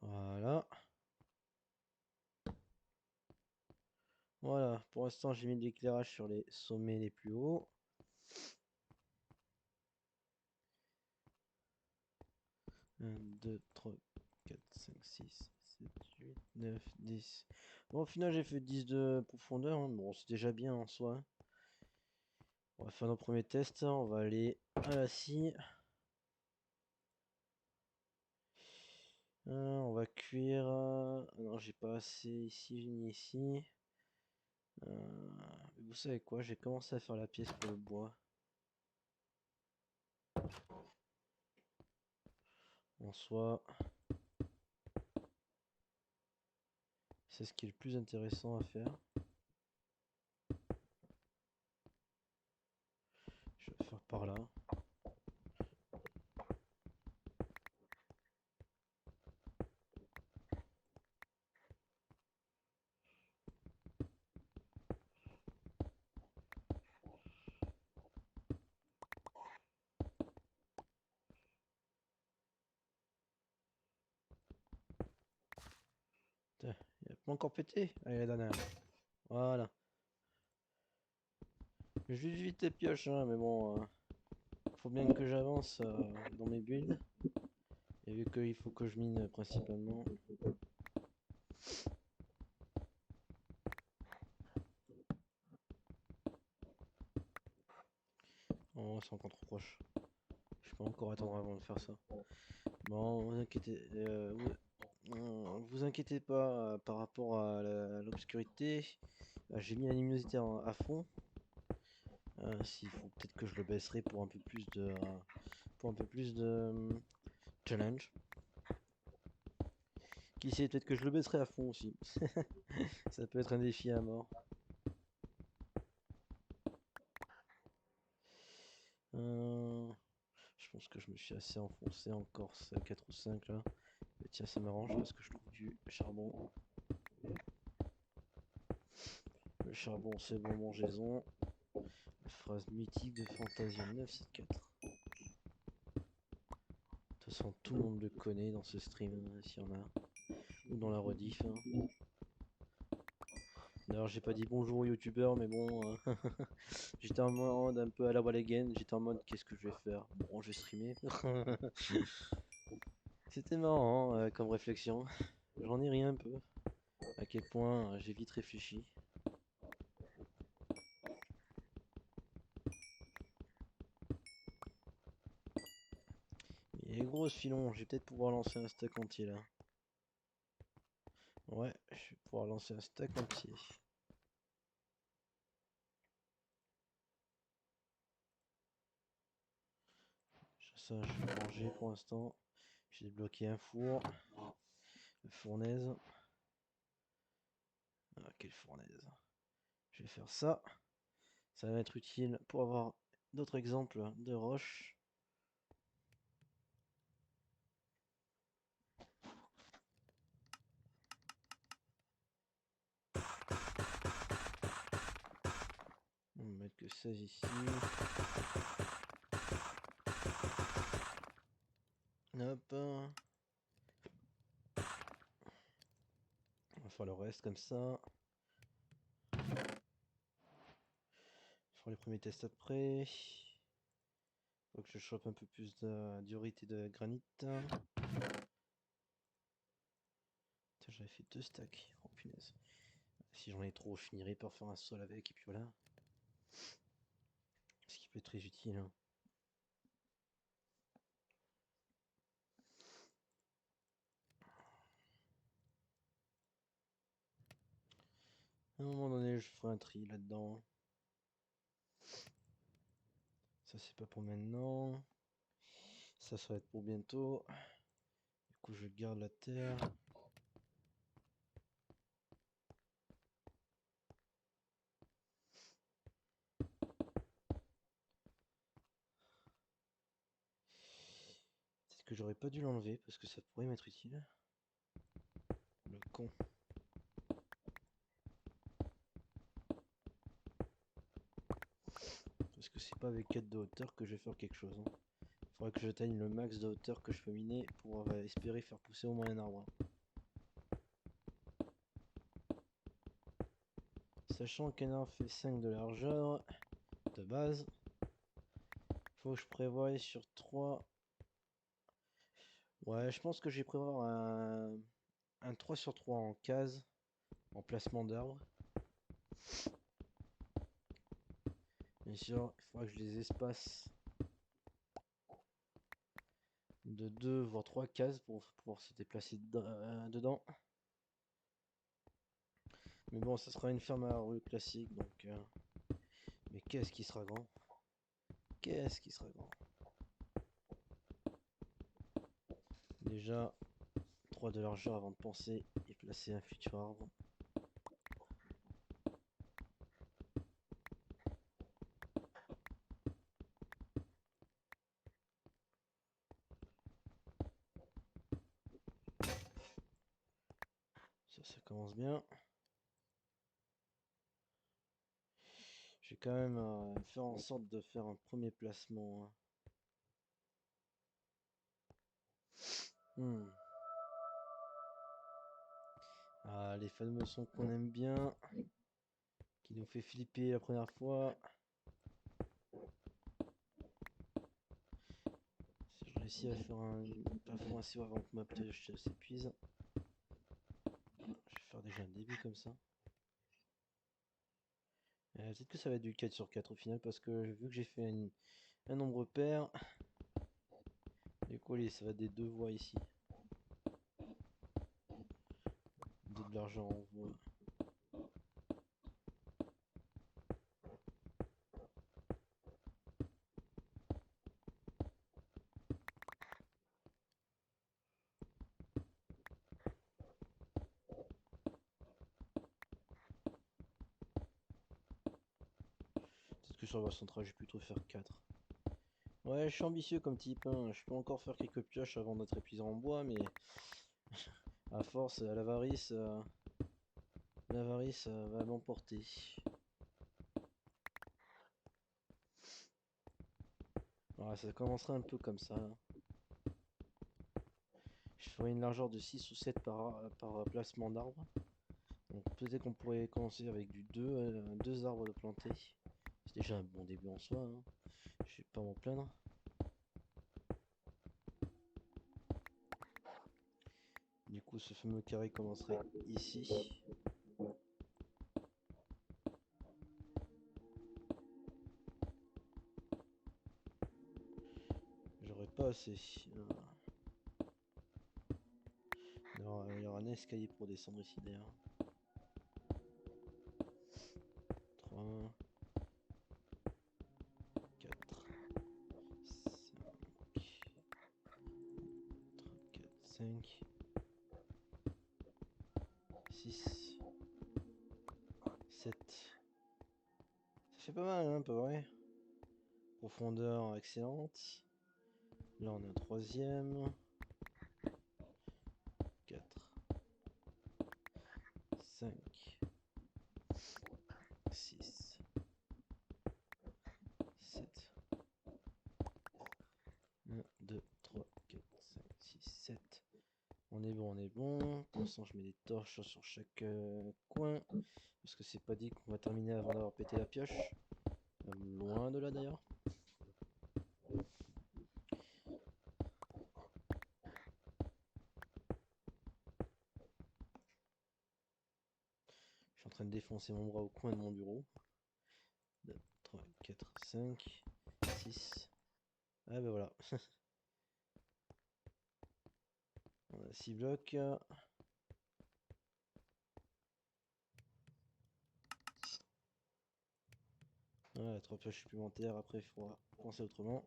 Voilà. Voilà, pour l'instant j'ai mis de l'éclairage sur les sommets les plus hauts. 1, 2, 3, 4, 5, 6, 7, 8, 9, 10. Bon, au final j'ai fait 10 de profondeur, hein. Bon c'est déjà bien en soi. On va faire nos premiers tests, on va aller à la scie. On va cuire. Non, j'ai pas assez ici ni ici. Vous savez quoi, j'ai commencé à faire la pièce pour le bois. En soi, c'est ce qui est le plus intéressant à faire. Je vais faire par là. Putain, il a pas encore pété. Allez, la dernière. Voilà. Juste vite les pioches, hein, mais bon, faut bien que j'avance dans mes builds. Et vu qu'il faut que je mine principalement. Oh, c'est encore trop proche. Je peux encore attendre avant de faire ça. Bon, vous inquiétez pas par rapport à l'obscurité. J'ai mis la luminosité à fond. S'il faut peut-être que je le baisserai pour un peu plus de challenge. Qui sait, peut-être que je le baisserai à fond aussi. Ça peut être un défi à mort. Je pense que je me suis assez enfoncé encore, c'est 4 ou 5 là. Mais tiens, ça m'arrange parce que je trouve du charbon. Le charbon, c'est bon, mangeaison. La phrase mythique de Fantasia 974. De toute façon, tout le monde le connaît dans ce stream, s'il y en a. Ou dans la rediff. Hein. D'ailleurs, j'ai pas dit bonjour aux youtubeurs, mais bon, j'étais en mode un peu à la wall again. J'étais en mode qu'est-ce que je vais faire? Bon, je vais streamer. C'était marrant comme réflexion. J'en ai rien un peu. À quel point j'ai vite réfléchi. Il est gros ce filon, je vais peut-être pouvoir lancer un stack entier là. Ouais, je vais pouvoir lancer un stack entier. Ça, je vais manger pour l'instant. J'ai débloqué un four. Une fournaise. Ah, quelle fournaise. Je vais faire ça. Ça va être utile pour avoir d'autres exemples de roches. que 16 ici. Hop. On va faire le reste comme ça. On va faire les premiers tests après. Faut que je chope un peu plus de diorite et de granit. J'avais fait 2 stacks. Oh punaise. Si j'en ai trop, je finirai par faire un sol avec et puis voilà. Ce qui peut être très utile. Hein. À un moment donné, je ferai un tri là-dedans. Ça, c'est pas pour maintenant. Ça va être pour bientôt. Du coup, je garde la terre. Peut-être que j'aurais pas dû l'enlever parce que ça pourrait m'être utile. Le con. Parce que c'est pas avec 4 de hauteur que je vais faire quelque chose. Hein. Faudra que j'atteigne le max de hauteur que je peux miner pour espérer faire pousser au moins un arbre. Sachant qu'un arbre fait 5 de largeur de base, faut que je prévoie sur 3. Ouais, je pense que je vais prévoir un 3 sur 3 en case, en placement d'arbres. Bien sûr, il faudra que je les espace de 2 voire 3 cases pour pouvoir se déplacer dedans. Mais bon, ça sera une ferme à rue classique, donc... Mais qu'est-ce qui sera grand? Qu'est-ce qui sera grand? Déjà, 3 de largeur avant de penser et placer un futur arbre. Ça commence bien. Je vais quand même faire en sorte de faire un premier placement. Hein. Ah, les fameux sons qu'on aime bien, qui nous fait flipper la première fois. Si je réussis à faire un plafond assez haut avant que ma pioche s'épuise. Je vais faire déjà un début comme ça. Peut-être que ça va être du 4 sur 4 au final parce que vu que j'ai fait un nombre pair, du coup allez, ça va des 2 voies ici. 2 de l'argent en voie. Peut-être que sur la voie centrale, je vais plutôt faire 4. Ouais, je suis ambitieux comme type, hein. Je peux encore faire quelques pioches avant d'être épuisé en bois, mais à force, l'avarice va m'emporter. Voilà, ça commencera un peu comme ça. Je ferai une largeur de 6 ou 7 par placement d'arbres. Donc peut-être qu'on pourrait commencer avec du 2 arbres de plantés. C'est déjà un bon début en soi. Hein. Je vais pas m'en plaindre. Du coup, ce fameux carré commencerait ici. J'aurais pas assez. Il y aura un escalier pour descendre ici d'ailleurs. 3, 4, 5, 6, 7. Ça fait pas mal, hein, pas vrai? Profondeur excellente. Là, on est un troisième. 4, 5, 6, Bon, on est bon. Pour l'instant, je mets des torches sur chaque coin. Parce que c'est pas dit qu'on va terminer avant d'avoir pété la pioche. Loin de là d'ailleurs. Je suis en train de défoncer mon bras au coin de mon bureau. 2, 3, 4, 5, 6. Ah ben voilà. On a 6 blocs. Voilà, 3 pioches supplémentaires. Après, il faudra penser autrement.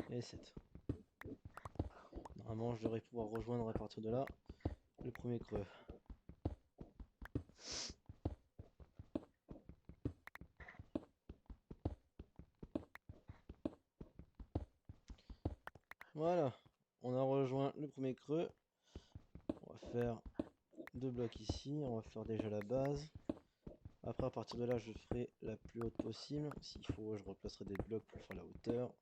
Et 7. Normalement, je devrais pouvoir rejoindre à partir de là le premier creux. Voilà, on a rejoint le premier creux. On va faire 2 blocs ici. On va faire déjà la base. Après, à partir de là, je ferai la plus haute possible. S'il faut, je replacerai des blocs pour faire la hauteur.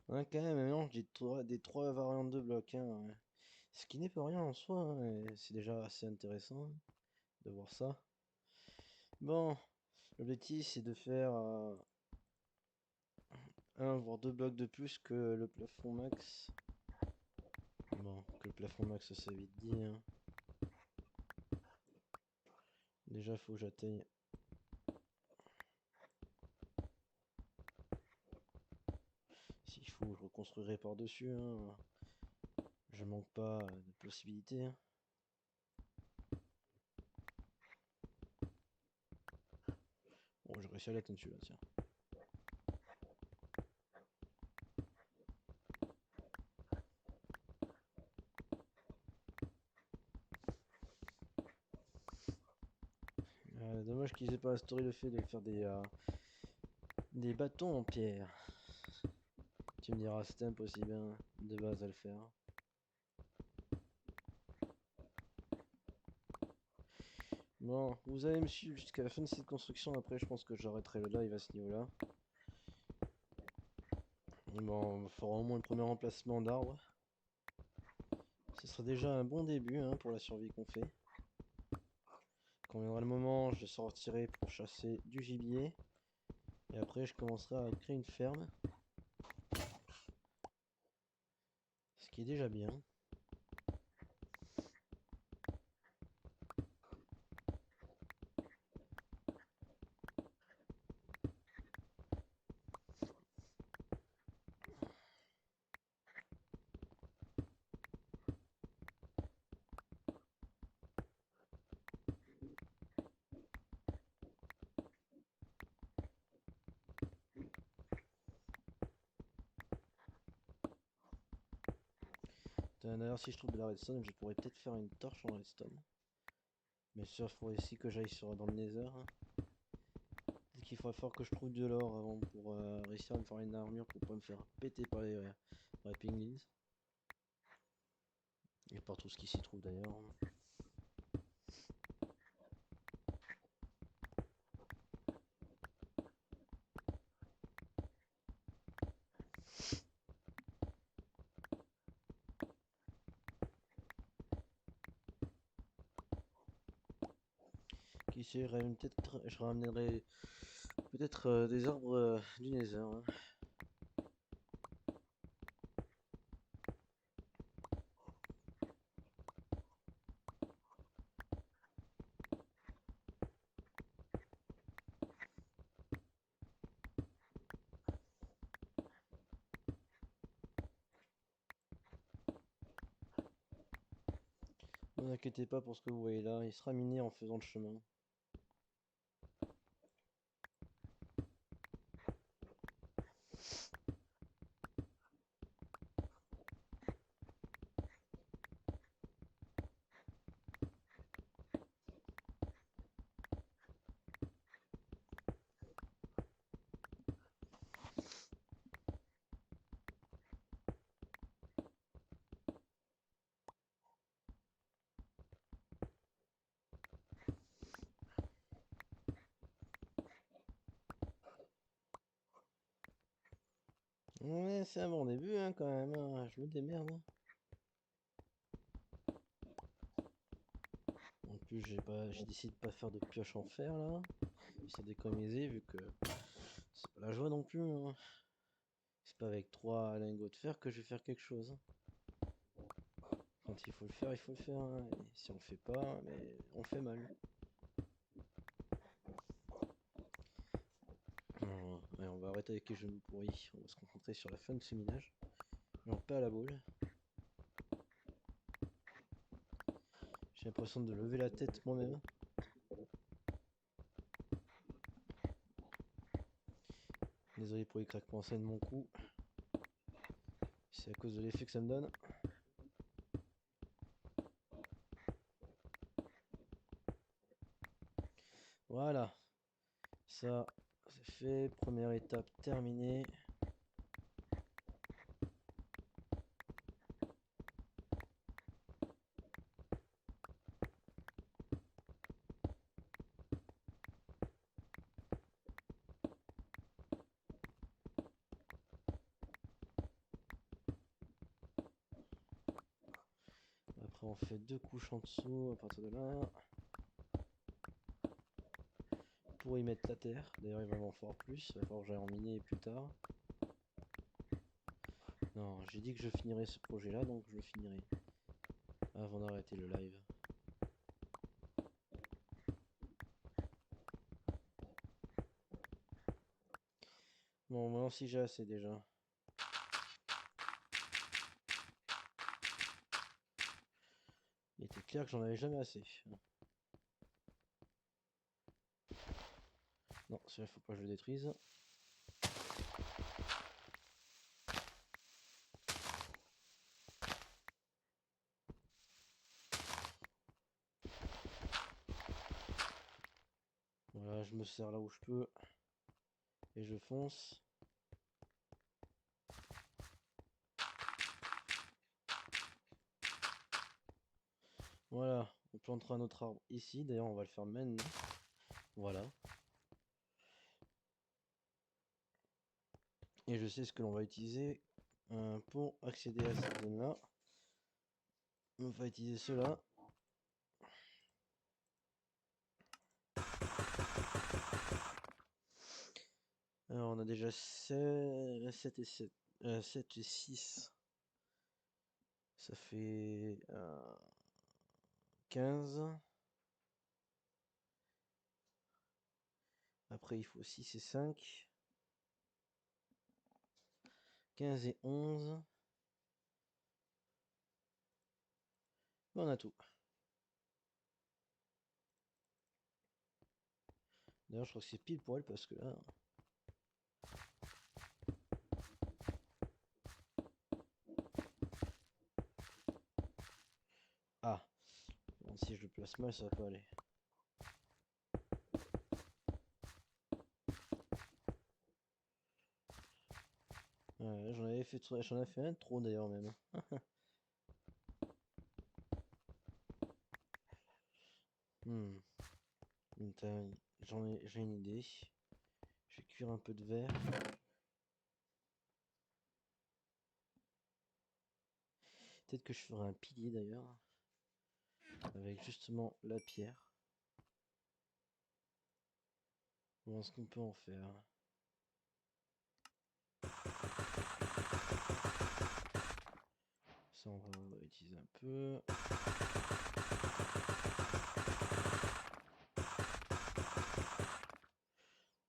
Hein, quand même, maintenant, j'ai des 3 variantes de blocs. Hein. Ce qui n'est pas rien en soi. Hein, c'est déjà assez intéressant de voir ça. Bon, l'objectif, c'est de faire un voire 2 blocs de plus que le plafond max. Bon, que le plafond max, ça c'est vite dit. Hein. Déjà, faut que j'atteigne. S'il faut, je reconstruirai par-dessus. Hein. Je manque pas de possibilités. Hein. Bon, j'ai réussi à l'atteindre celui-là, tiens. Dommage qu'ils aient pas instauré le fait de faire des bâtons en pierre. Tu me diras, c'était impossible hein, de base à le faire. Bon, vous allez me suivre jusqu'à la fin de cette construction. Après, je pense que j'arrêterai le live à ce niveau-là. Bon, on fera au moins le premier emplacement d'arbre. Ce sera déjà un bon début hein, pour la survie qu'on fait. Quand viendra le moment, je sortirai pour chasser du gibier. Et après, je commencerai à créer une ferme. Ce qui est déjà bien. D'ailleurs, si je trouve de la redstone, je pourrais peut-être faire une torche en redstone. Mais sûr, il faudrait aussi que j'aille dans le nether. Hein. Peut-être qu'il faudrait fort que je trouve de l'or avant pour réussir à me faire une armure pour pas me faire péter par les penguins. Et par tout ce qui s'y trouve d'ailleurs. Qui sait, je ramènerai peut-être des arbres du nether. Hein. Ne vous inquiétez pas pour ce que vous voyez là, il sera miné en faisant le chemin. c'est un bon début hein, quand même, hein. Je me démerde. En plus j'ai décidé de pas faire de pioche en fer là, histoire d'économiser vu que c'est pas la joie non plus. Hein. C'est pas avec 3 lingots de fer que je vais faire quelque chose. Quand il faut le faire, il faut le faire. Hein. Et si on le fait pas, mais on fait mal. Allez, on va arrêter avec les genoux pourris. On va se concentrer sur la fin de ce minage. Non, pas à la boule. J'ai l'impression de lever la tête moi-même. Désolé pour les craquements de mon cou. C'est à cause de l'effet que ça me donne. Voilà. Ça, c'est fait. Première étape terminée. Après, on fait 2 couches en dessous à partir de là. Pour y mettre la terre. D'ailleurs, il va m'en falloir plus. Il va falloir que j'aille en miner plus tard. Non, j'ai dit que je finirais ce projet là, donc je le finirai. Avant d'arrêter le live. Bon, maintenant si j'ai assez déjà. Il était clair que j'en avais jamais assez. Non, celui-là, faut pas que je le détruise. Voilà, je me sers là où je peux. Et je fonce. Voilà, on plantera notre arbre ici. D'ailleurs, on va le faire maintenant. Voilà. Et je sais ce que l'on va utiliser pour accéder à cette zone là. On va utiliser cela. Alors on a déjà 7 et 7, 7 et 6. Ça fait 15. Après il faut 6 et 5. 15 et 11. On a tout. D'ailleurs je crois que c'est pile poil parce que là... Ah, bon, si je le place mal ça va pas aller. J'en avais fait un trop d'ailleurs même. J'ai une idée. Je vais cuire un peu de verre. Peut-être que je ferai un pilier d'ailleurs. Avec justement la pierre. Voir ce qu'on peut en faire. Ça on va utiliser un peu.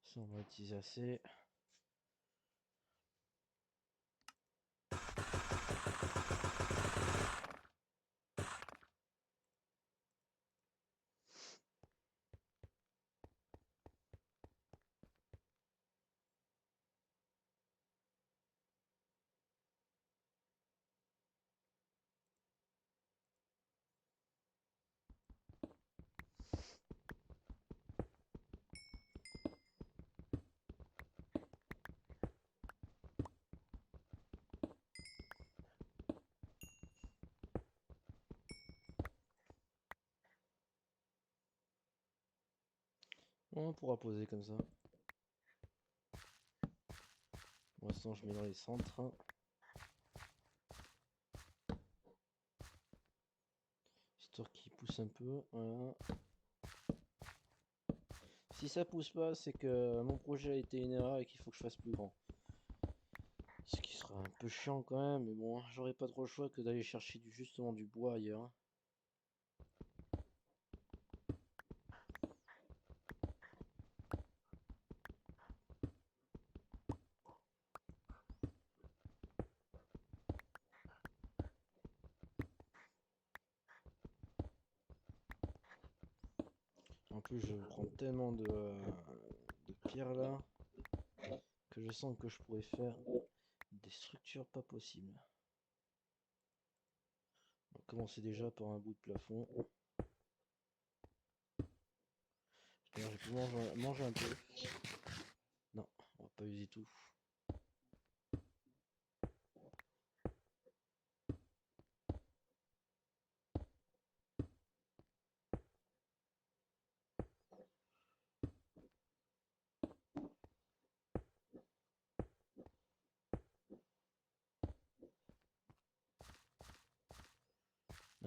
Ça on va utiliser assez. On pourra poser comme ça. Pour l'instant, je mets dans les centres. Histoire qu'il pousse un peu. Voilà. Si ça pousse pas, c'est que mon projet a été une erreur et qu'il faut que je fasse plus grand. Ce qui sera un peu chiant quand même, mais bon, j'aurai pas trop le choix que d'aller chercher justement du bois ailleurs. En plus, je prends tellement de pierres là que je sens que je pourrais faire des structures pas possibles. On va commencer déjà par un bout de plafond. D'ailleurs, je peux manger un peu. Non, on va pas user tout.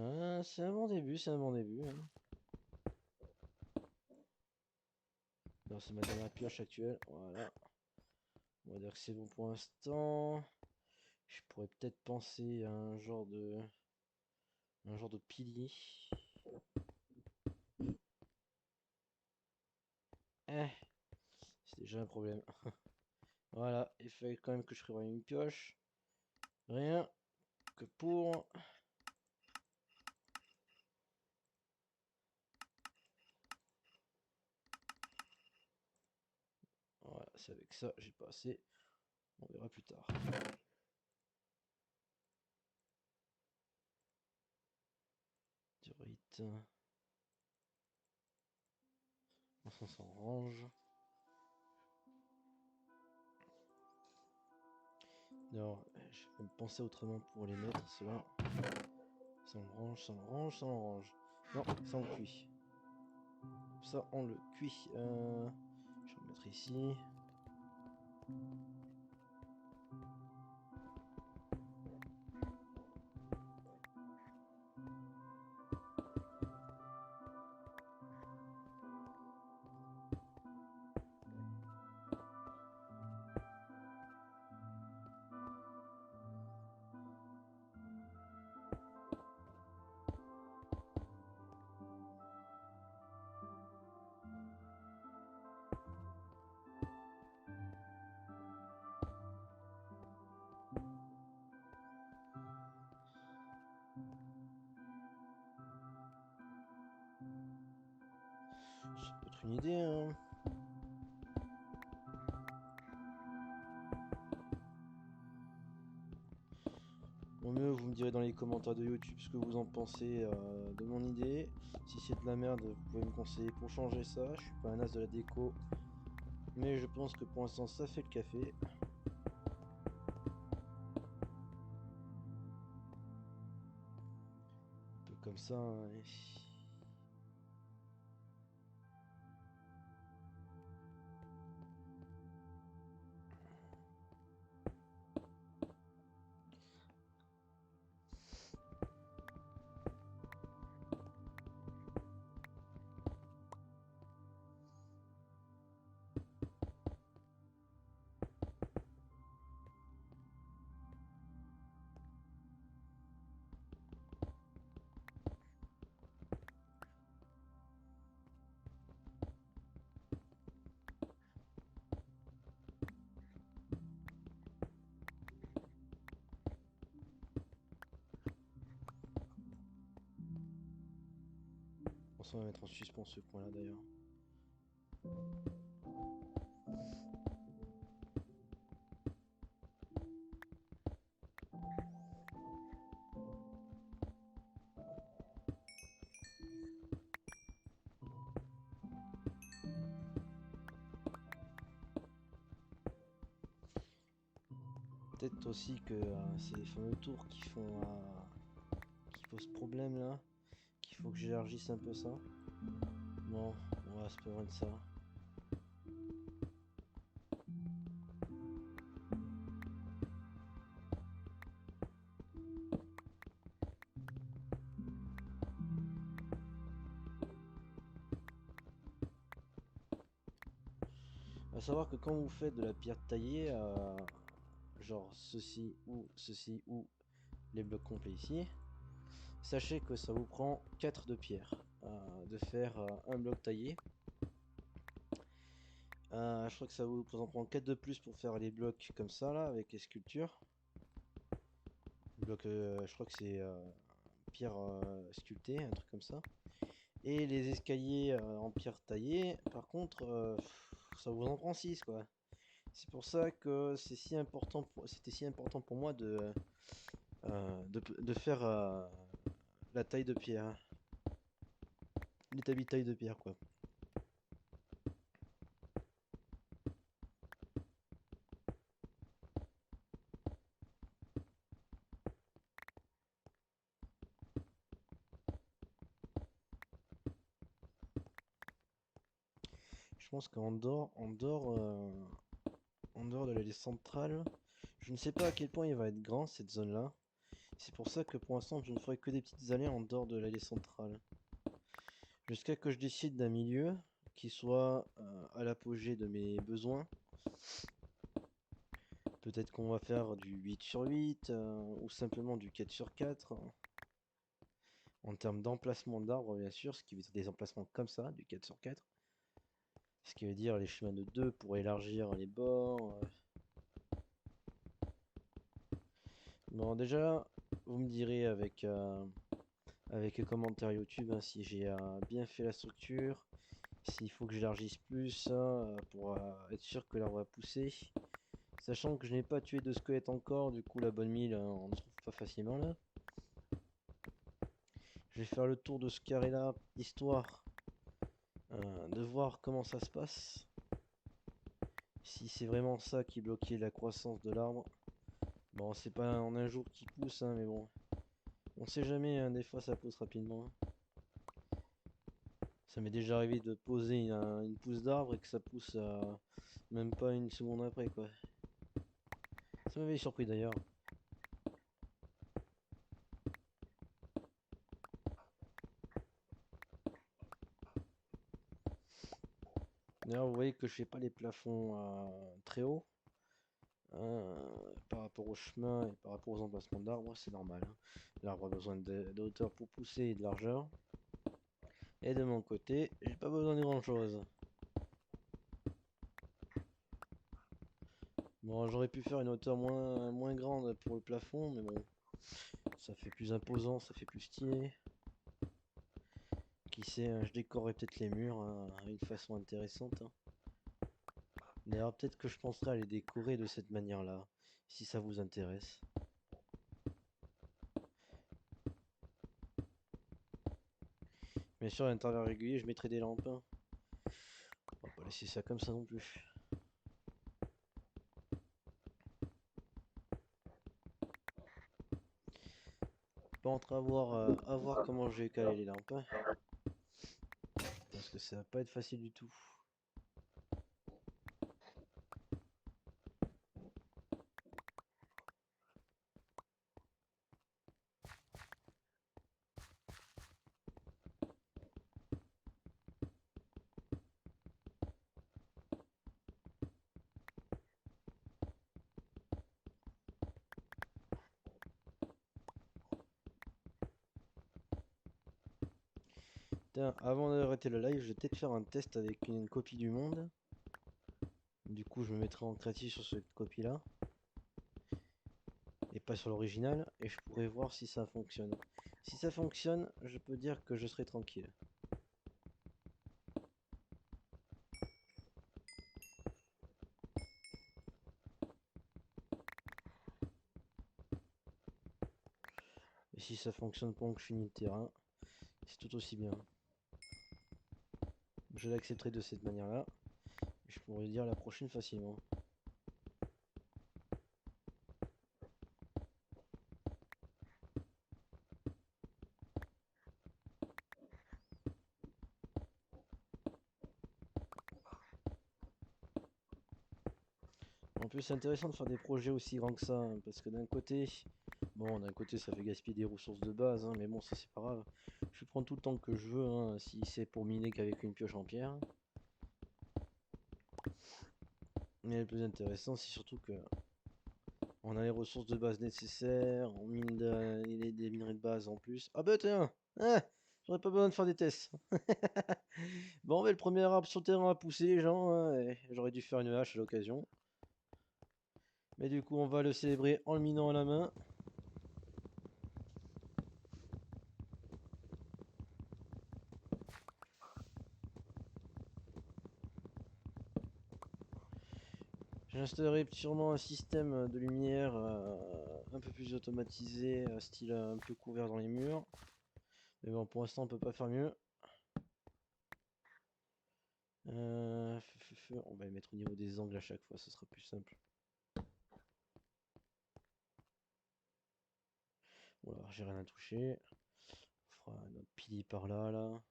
Ah, c'est un bon début, c'est un bon début. Hein. C'est ma dernière pioche actuelle. Voilà. On va dire que c'est bon pour l'instant. Je pourrais peut-être penser à un genre de pilier. Eh, c'est déjà un problème. Voilà, il fallait quand même que je prévoie une pioche. Rien que pour... Voilà, c'est avec ça, j'ai pas assez. On verra plus tard. Diorite. On s'en range. Alors, je vais me penser autrement pour les mettre, cela. Ça on le range, ça on le range, ça on le range. Non, ça on le cuit. Ça on le cuit. Je vais le mettre ici. Ça peut être une idée, hein. Au mieux, vous me direz dans les commentaires de YouTube ce que vous en pensez de mon idée. Si c'est de la merde, vous pouvez me conseiller pour changer ça. Je suis pas un as de la déco. Mais je pense que pour l'instant, ça fait le café. Un peu comme ça. Hein. On va mettre en suspens ce coin là d'ailleurs. Peut-être aussi que c'est les fameux tours qui posent problème là. Qu'il faut que j'élargisse un peu ça. Bon, on va se prévoir de ça. À savoir que quand vous faites de la pierre taillée, genre ceci ou les blocs complets ici, sachez que ça vous prend 4 de pierre de faire un bloc taillé. Je crois que ça vous en prend 4 de plus pour faire les blocs comme ça là avec les sculptures. Bloc, je crois que c'est pierre sculptée, un truc comme ça. Et les escaliers en pierre taillée, par contre, ça vous en prend 6 quoi. C'est pour ça que c'est si important c'était si important pour moi de faire la taille de pierre. L'établi taille de pierre quoi. Je pense en dehors de l'allée centrale, je ne sais pas à quel point il va être grand cette zone là. C'est pour ça que pour l'instant je ne ferai que des petites allées en dehors de l'allée centrale. Jusqu'à que je décide d'un milieu qui soit à l'apogée de mes besoins. Peut-être qu'on va faire du 8 sur 8 ou simplement du 4 sur 4. En termes d'emplacement d'arbres, bien sûr, ce qui veut dire des emplacements comme ça, du 4 sur 4. Ce qui veut dire les chemins de 2 pour élargir les bords. Bon, déjà, vous me direz avec les commentaires YouTube si j'ai bien fait la structure, s'il faut que j'élargisse plus pour être sûr que l'arbre va pousser. Sachant que je n'ai pas tué de squelette encore, du coup la bonne mine on ne trouve pas facilement là. Je vais faire le tour de ce carré là, histoire de voir comment ça se passe. Si c'est vraiment ça qui bloquait la croissance de l'arbre. Bon, c'est pas en un jour qu'il pousse, hein, mais bon. On sait jamais, hein, des fois ça pousse rapidement. Ça m'est déjà arrivé de poser une pousse d'arbre et que ça pousse même pas une seconde après, quoi. Ça m'avait surpris d'ailleurs. D'ailleurs, vous voyez que je fais pas les plafonds très hauts. Par rapport au chemin et par rapport aux emplacements d'arbres, c'est normal, hein. L'arbre a besoin de hauteur pour pousser et de largeur. Et de mon côté, j'ai pas besoin de grand chose. Bon, j'aurais pu faire une hauteur moins grande pour le plafond, mais bon, ça fait plus imposant, ça fait plus stylé. Qui sait, hein, je décorerai peut-être les murs d'une façon intéressante, hein. D'ailleurs, peut-être que je penserai à les décorer de cette manière-là, si ça vous intéresse. Bien sûr, à l'intervalle régulier, je mettrai des lampes, hein. On va pas laisser ça comme ça non plus. Pas entre à voir comment je vais caler les lampes, hein, parce que ça va pas être facile du tout. Tiens, avant d'arrêter le live, je vais peut-être faire un test avec une copie du monde. Du coup, je me mettrai en créatif sur cette copie-là. Et pas sur l'original. Et je pourrai voir si ça fonctionne. Si ça fonctionne, je peux dire que je serai tranquille. Et si ça fonctionne pendant que je finis le terrain, c'est tout aussi bien. Je l'accepterai de cette manière-là. Et je pourrai dire la prochaine facilement. En plus, c'est intéressant de faire des projets aussi grands que ça, hein, parce que d'un côté, bon, d'un côté, ça fait gaspiller des ressources de base, hein, mais bon, ça c'est pas grave. Je prends tout le temps que je veux, hein, si c'est pour miner qu'avec une pioche en pierre. Mais le plus intéressant, c'est surtout que on a les ressources de base nécessaires, on mine des minerais de base en plus. Ah bah tiens, hein, j'aurais pas besoin de faire des tests. Bon, mais le premier arbre sur le terrain a poussé, les gens, hein, et j'aurais dû faire une hache à l'occasion. Mais du coup, on va le célébrer en le minant à la main. J'installerai sûrement un système de lumière un peu plus automatisé, style un peu couvert dans les murs. Mais bon, pour l'instant, on peut pas faire mieux. On va les mettre au niveau des angles à chaque fois, ce sera plus simple. Voilà, j'ai rien à toucher. On fera notre pili par là, là.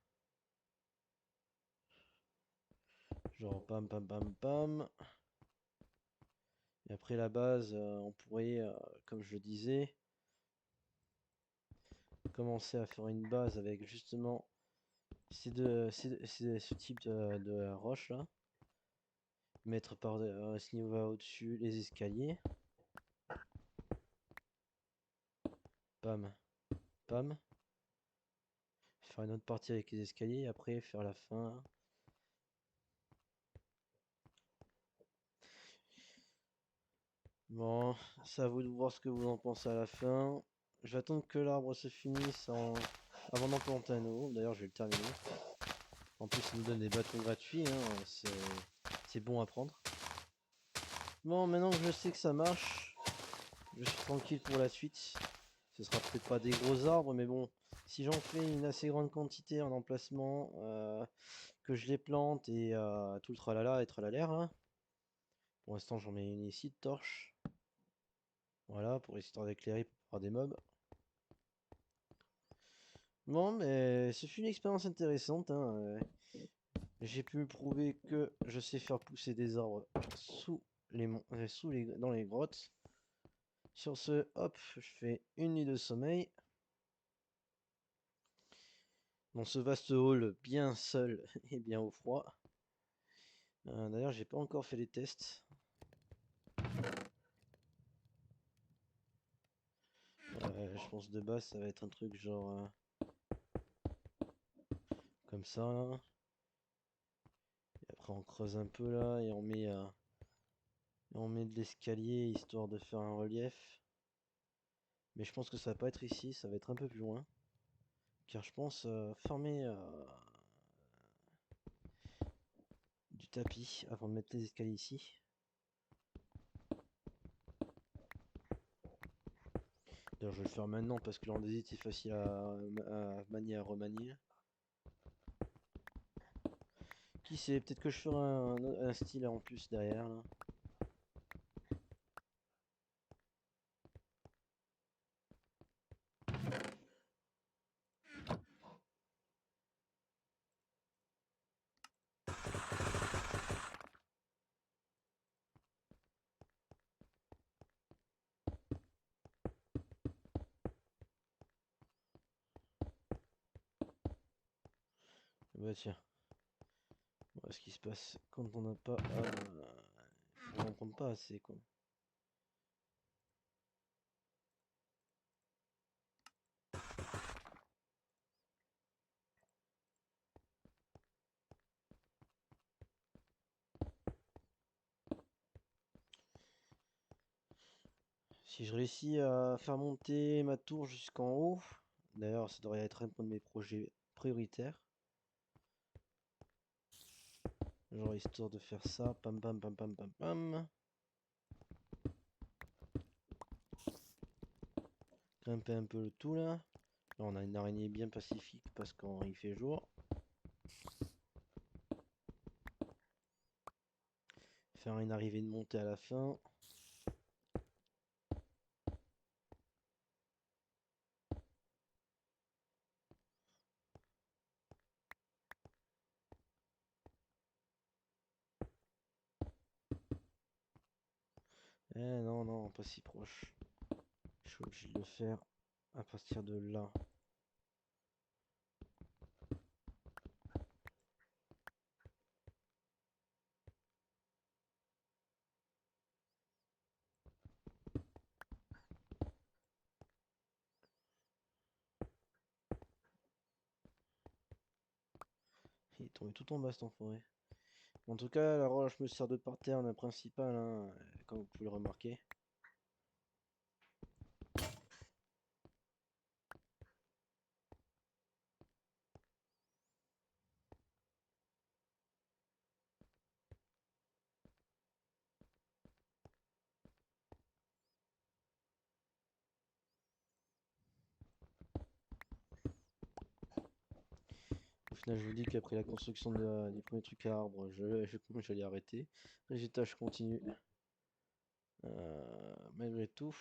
Genre pam pam pam pam. Et après la base, on pourrait, comme je le disais, commencer à faire une base avec justement ce type de roche là. Mettre par ce niveau au-dessus les escaliers. Pam, pam. Faire une autre partie avec les escaliers et après faire la fin. Bon, c'est à vous de voir ce que vous en pensez à la fin. Je vais attendre que l'arbre se finisse avant d'en planter un nouveau. D'ailleurs, je vais le terminer. En plus, il me donne des bâtons gratuits, hein. C'est bon à prendre. Bon, maintenant que je sais que ça marche, je suis tranquille pour la suite. Ce sera peut-être pas des gros arbres, mais bon, si j'en fais une assez grande quantité en emplacement, que je les plante et tout le tralala et tralalaire, hein. Pour l'instant, j'en mets une ici de torche. Voilà, pour histoire d'éclairer par des mobs. Bon, mais ce fut une expérience intéressante, hein. J'ai pu prouver que je sais faire pousser des arbres sous dans les grottes. Sur ce, hop, je fais une nuit de sommeil. Dans ce vaste hall bien seul et bien au froid. D'ailleurs, j'ai pas encore fait les tests. Je pense de base, ça va être un truc genre comme ça. Là. Et après, on creuse un peu là et on met de l'escalier histoire de faire un relief. Mais je pense que ça va pas être ici, ça va être un peu plus loin. Car je pense former du tapis avant de mettre les escaliers ici. D'ailleurs, je vais le faire maintenant parce que l'andésite est facile à manier, à remanier. Qui sait, peut-être que je ferai un style en plus derrière là. Bah tiens, voilà ce qui se passe quand on n'a pas... on n'en prend pas assez quoi. Si je réussis à faire monter ma tour jusqu'en haut, d'ailleurs ça devrait être un de mes projets prioritaires. Genre histoire de faire ça, pam pam pam pam pam pam. Grimper un peu le tout là. Là on a une araignée bien pacifique parce qu'il fait jour. Faire une arrivée de montée à la fin. Eh non, non, pas si proche. Je suis obligé de le faire à partir de là. tombé tout en bas cet enfoiré. En tout cas, la roche me sert de pattern principal, hein, comme vous pouvez le remarquer. Au final, je vous dis qu'après la construction des premiers trucs à arbres, j'allais arrêter. Résultat, je continue. Malgré tout.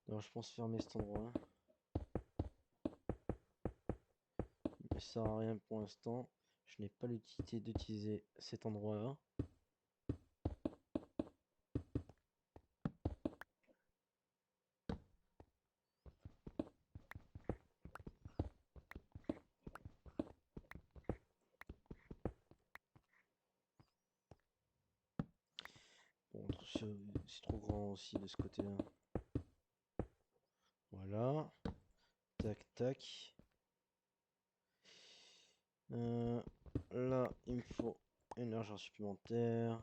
Alors, je pense fermer cet endroit. Mais ça sert à rien pour l'instant. Je n'ai pas l'utilité d'utiliser cet endroit-là. Bon, c'est trop grand aussi de ce côté-là. Voilà. Tac, tac. Là, il me faut une largeur supplémentaire.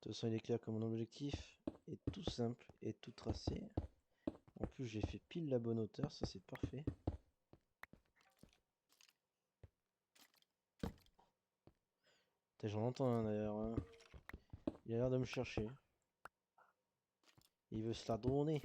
De toute façon, il est clair que mon objectif est tout simple et tout tracé. En plus, j'ai fait pile la bonne hauteur, ça c'est parfait. J'en entends un d'ailleurs. Hein. Il a l'air de me chercher. Il veut se la donner.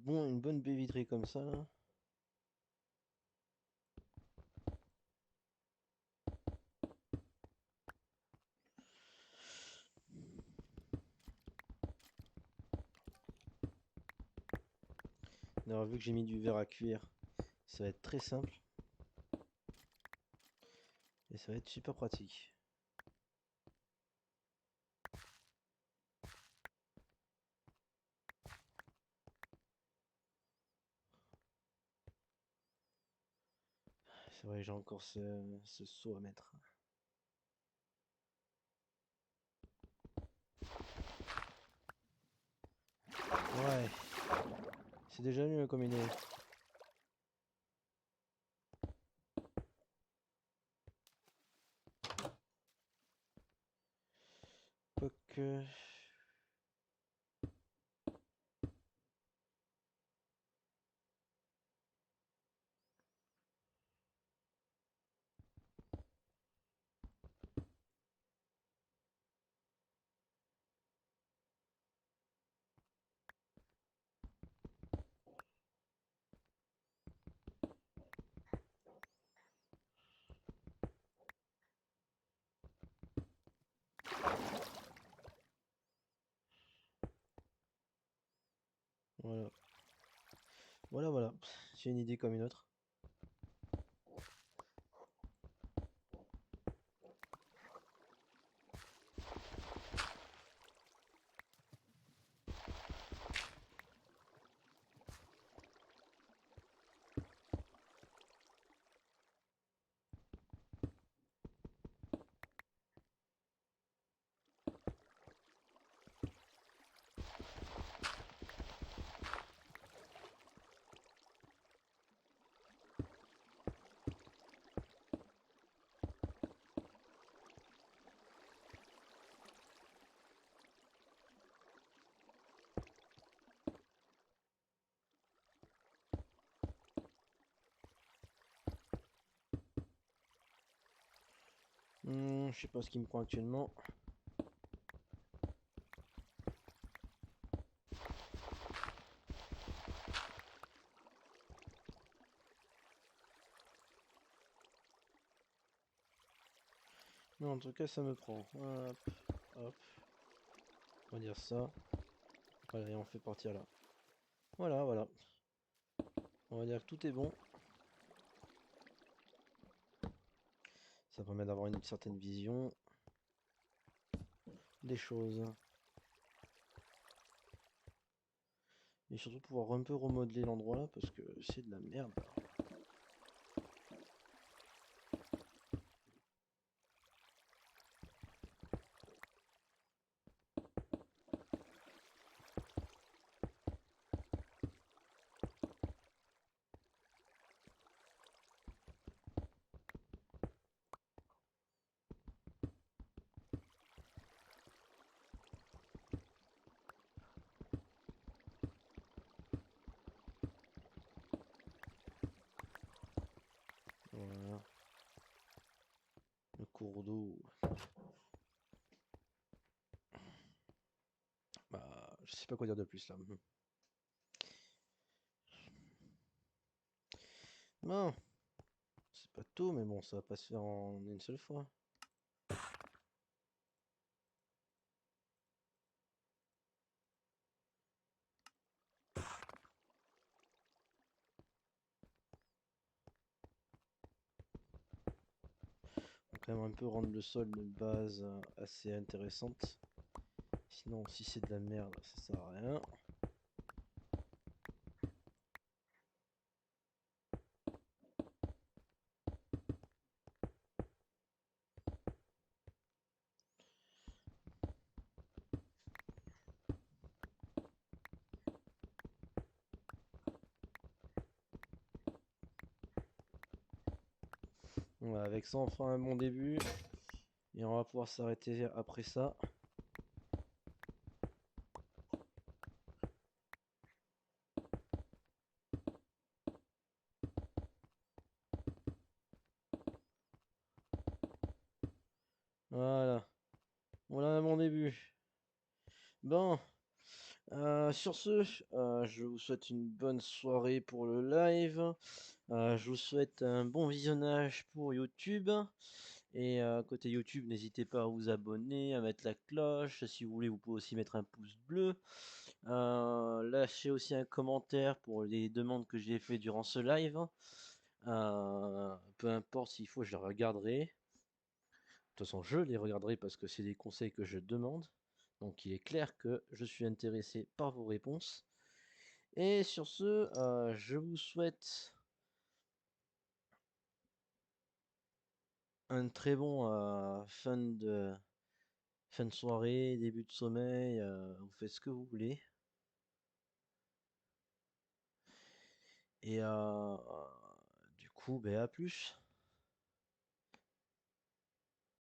Une bonne baie vitrée comme ça là. Alors vu que j'ai mis du verre à cuire, ça va être très simple. Et ça va être super pratique. C'est vrai, j'ai encore ce seau à mettre. Ouais. C'est déjà mieux comme idée. Quoique... Voilà. Voilà. J'ai une idée comme une autre. Je sais pas ce qui me prend actuellement. Non, en tout cas, ça me prend. Hop, hop. On va dire ça. Voilà, et on fait partir là. Voilà, voilà. On va dire que tout est bon. Ça permet d'avoir une certaine vision des choses. Et surtout pouvoir un peu remodeler l'endroit là parce que c'est de la merde. Voilà. Le cours d'eau. Bah, je sais pas quoi dire de plus là. Non, c'est pas tout, mais bon, ça va pas se faire en une seule fois. Faut quand même un peu rendre le sol de base assez intéressante. Sinon, si c'est de la merde, ça sert à rien. Voilà, avec ça, on fera un bon début. Et on va pouvoir s'arrêter après ça. Voilà. Voilà un bon début. Bon, sur ce, je vous souhaite une bonne soirée pour le live. Je vous souhaite un bon visionnage pour YouTube. Et côté YouTube, n'hésitez pas à vous abonner, à mettre la cloche. Si vous voulez, vous pouvez aussi mettre un pouce bleu. Lâchez aussi un commentaire pour les demandes que j'ai fait durant ce live. Peu importe s'il faut, je les regarderai. De toute façon, je les regarderai parce que c'est des conseils que je demande. Donc il est clair que je suis intéressé par vos réponses. Et sur ce, je vous souhaite un très bon fin de soirée, début de sommeil. Vous faites ce que vous voulez. Et du coup, ben, à plus.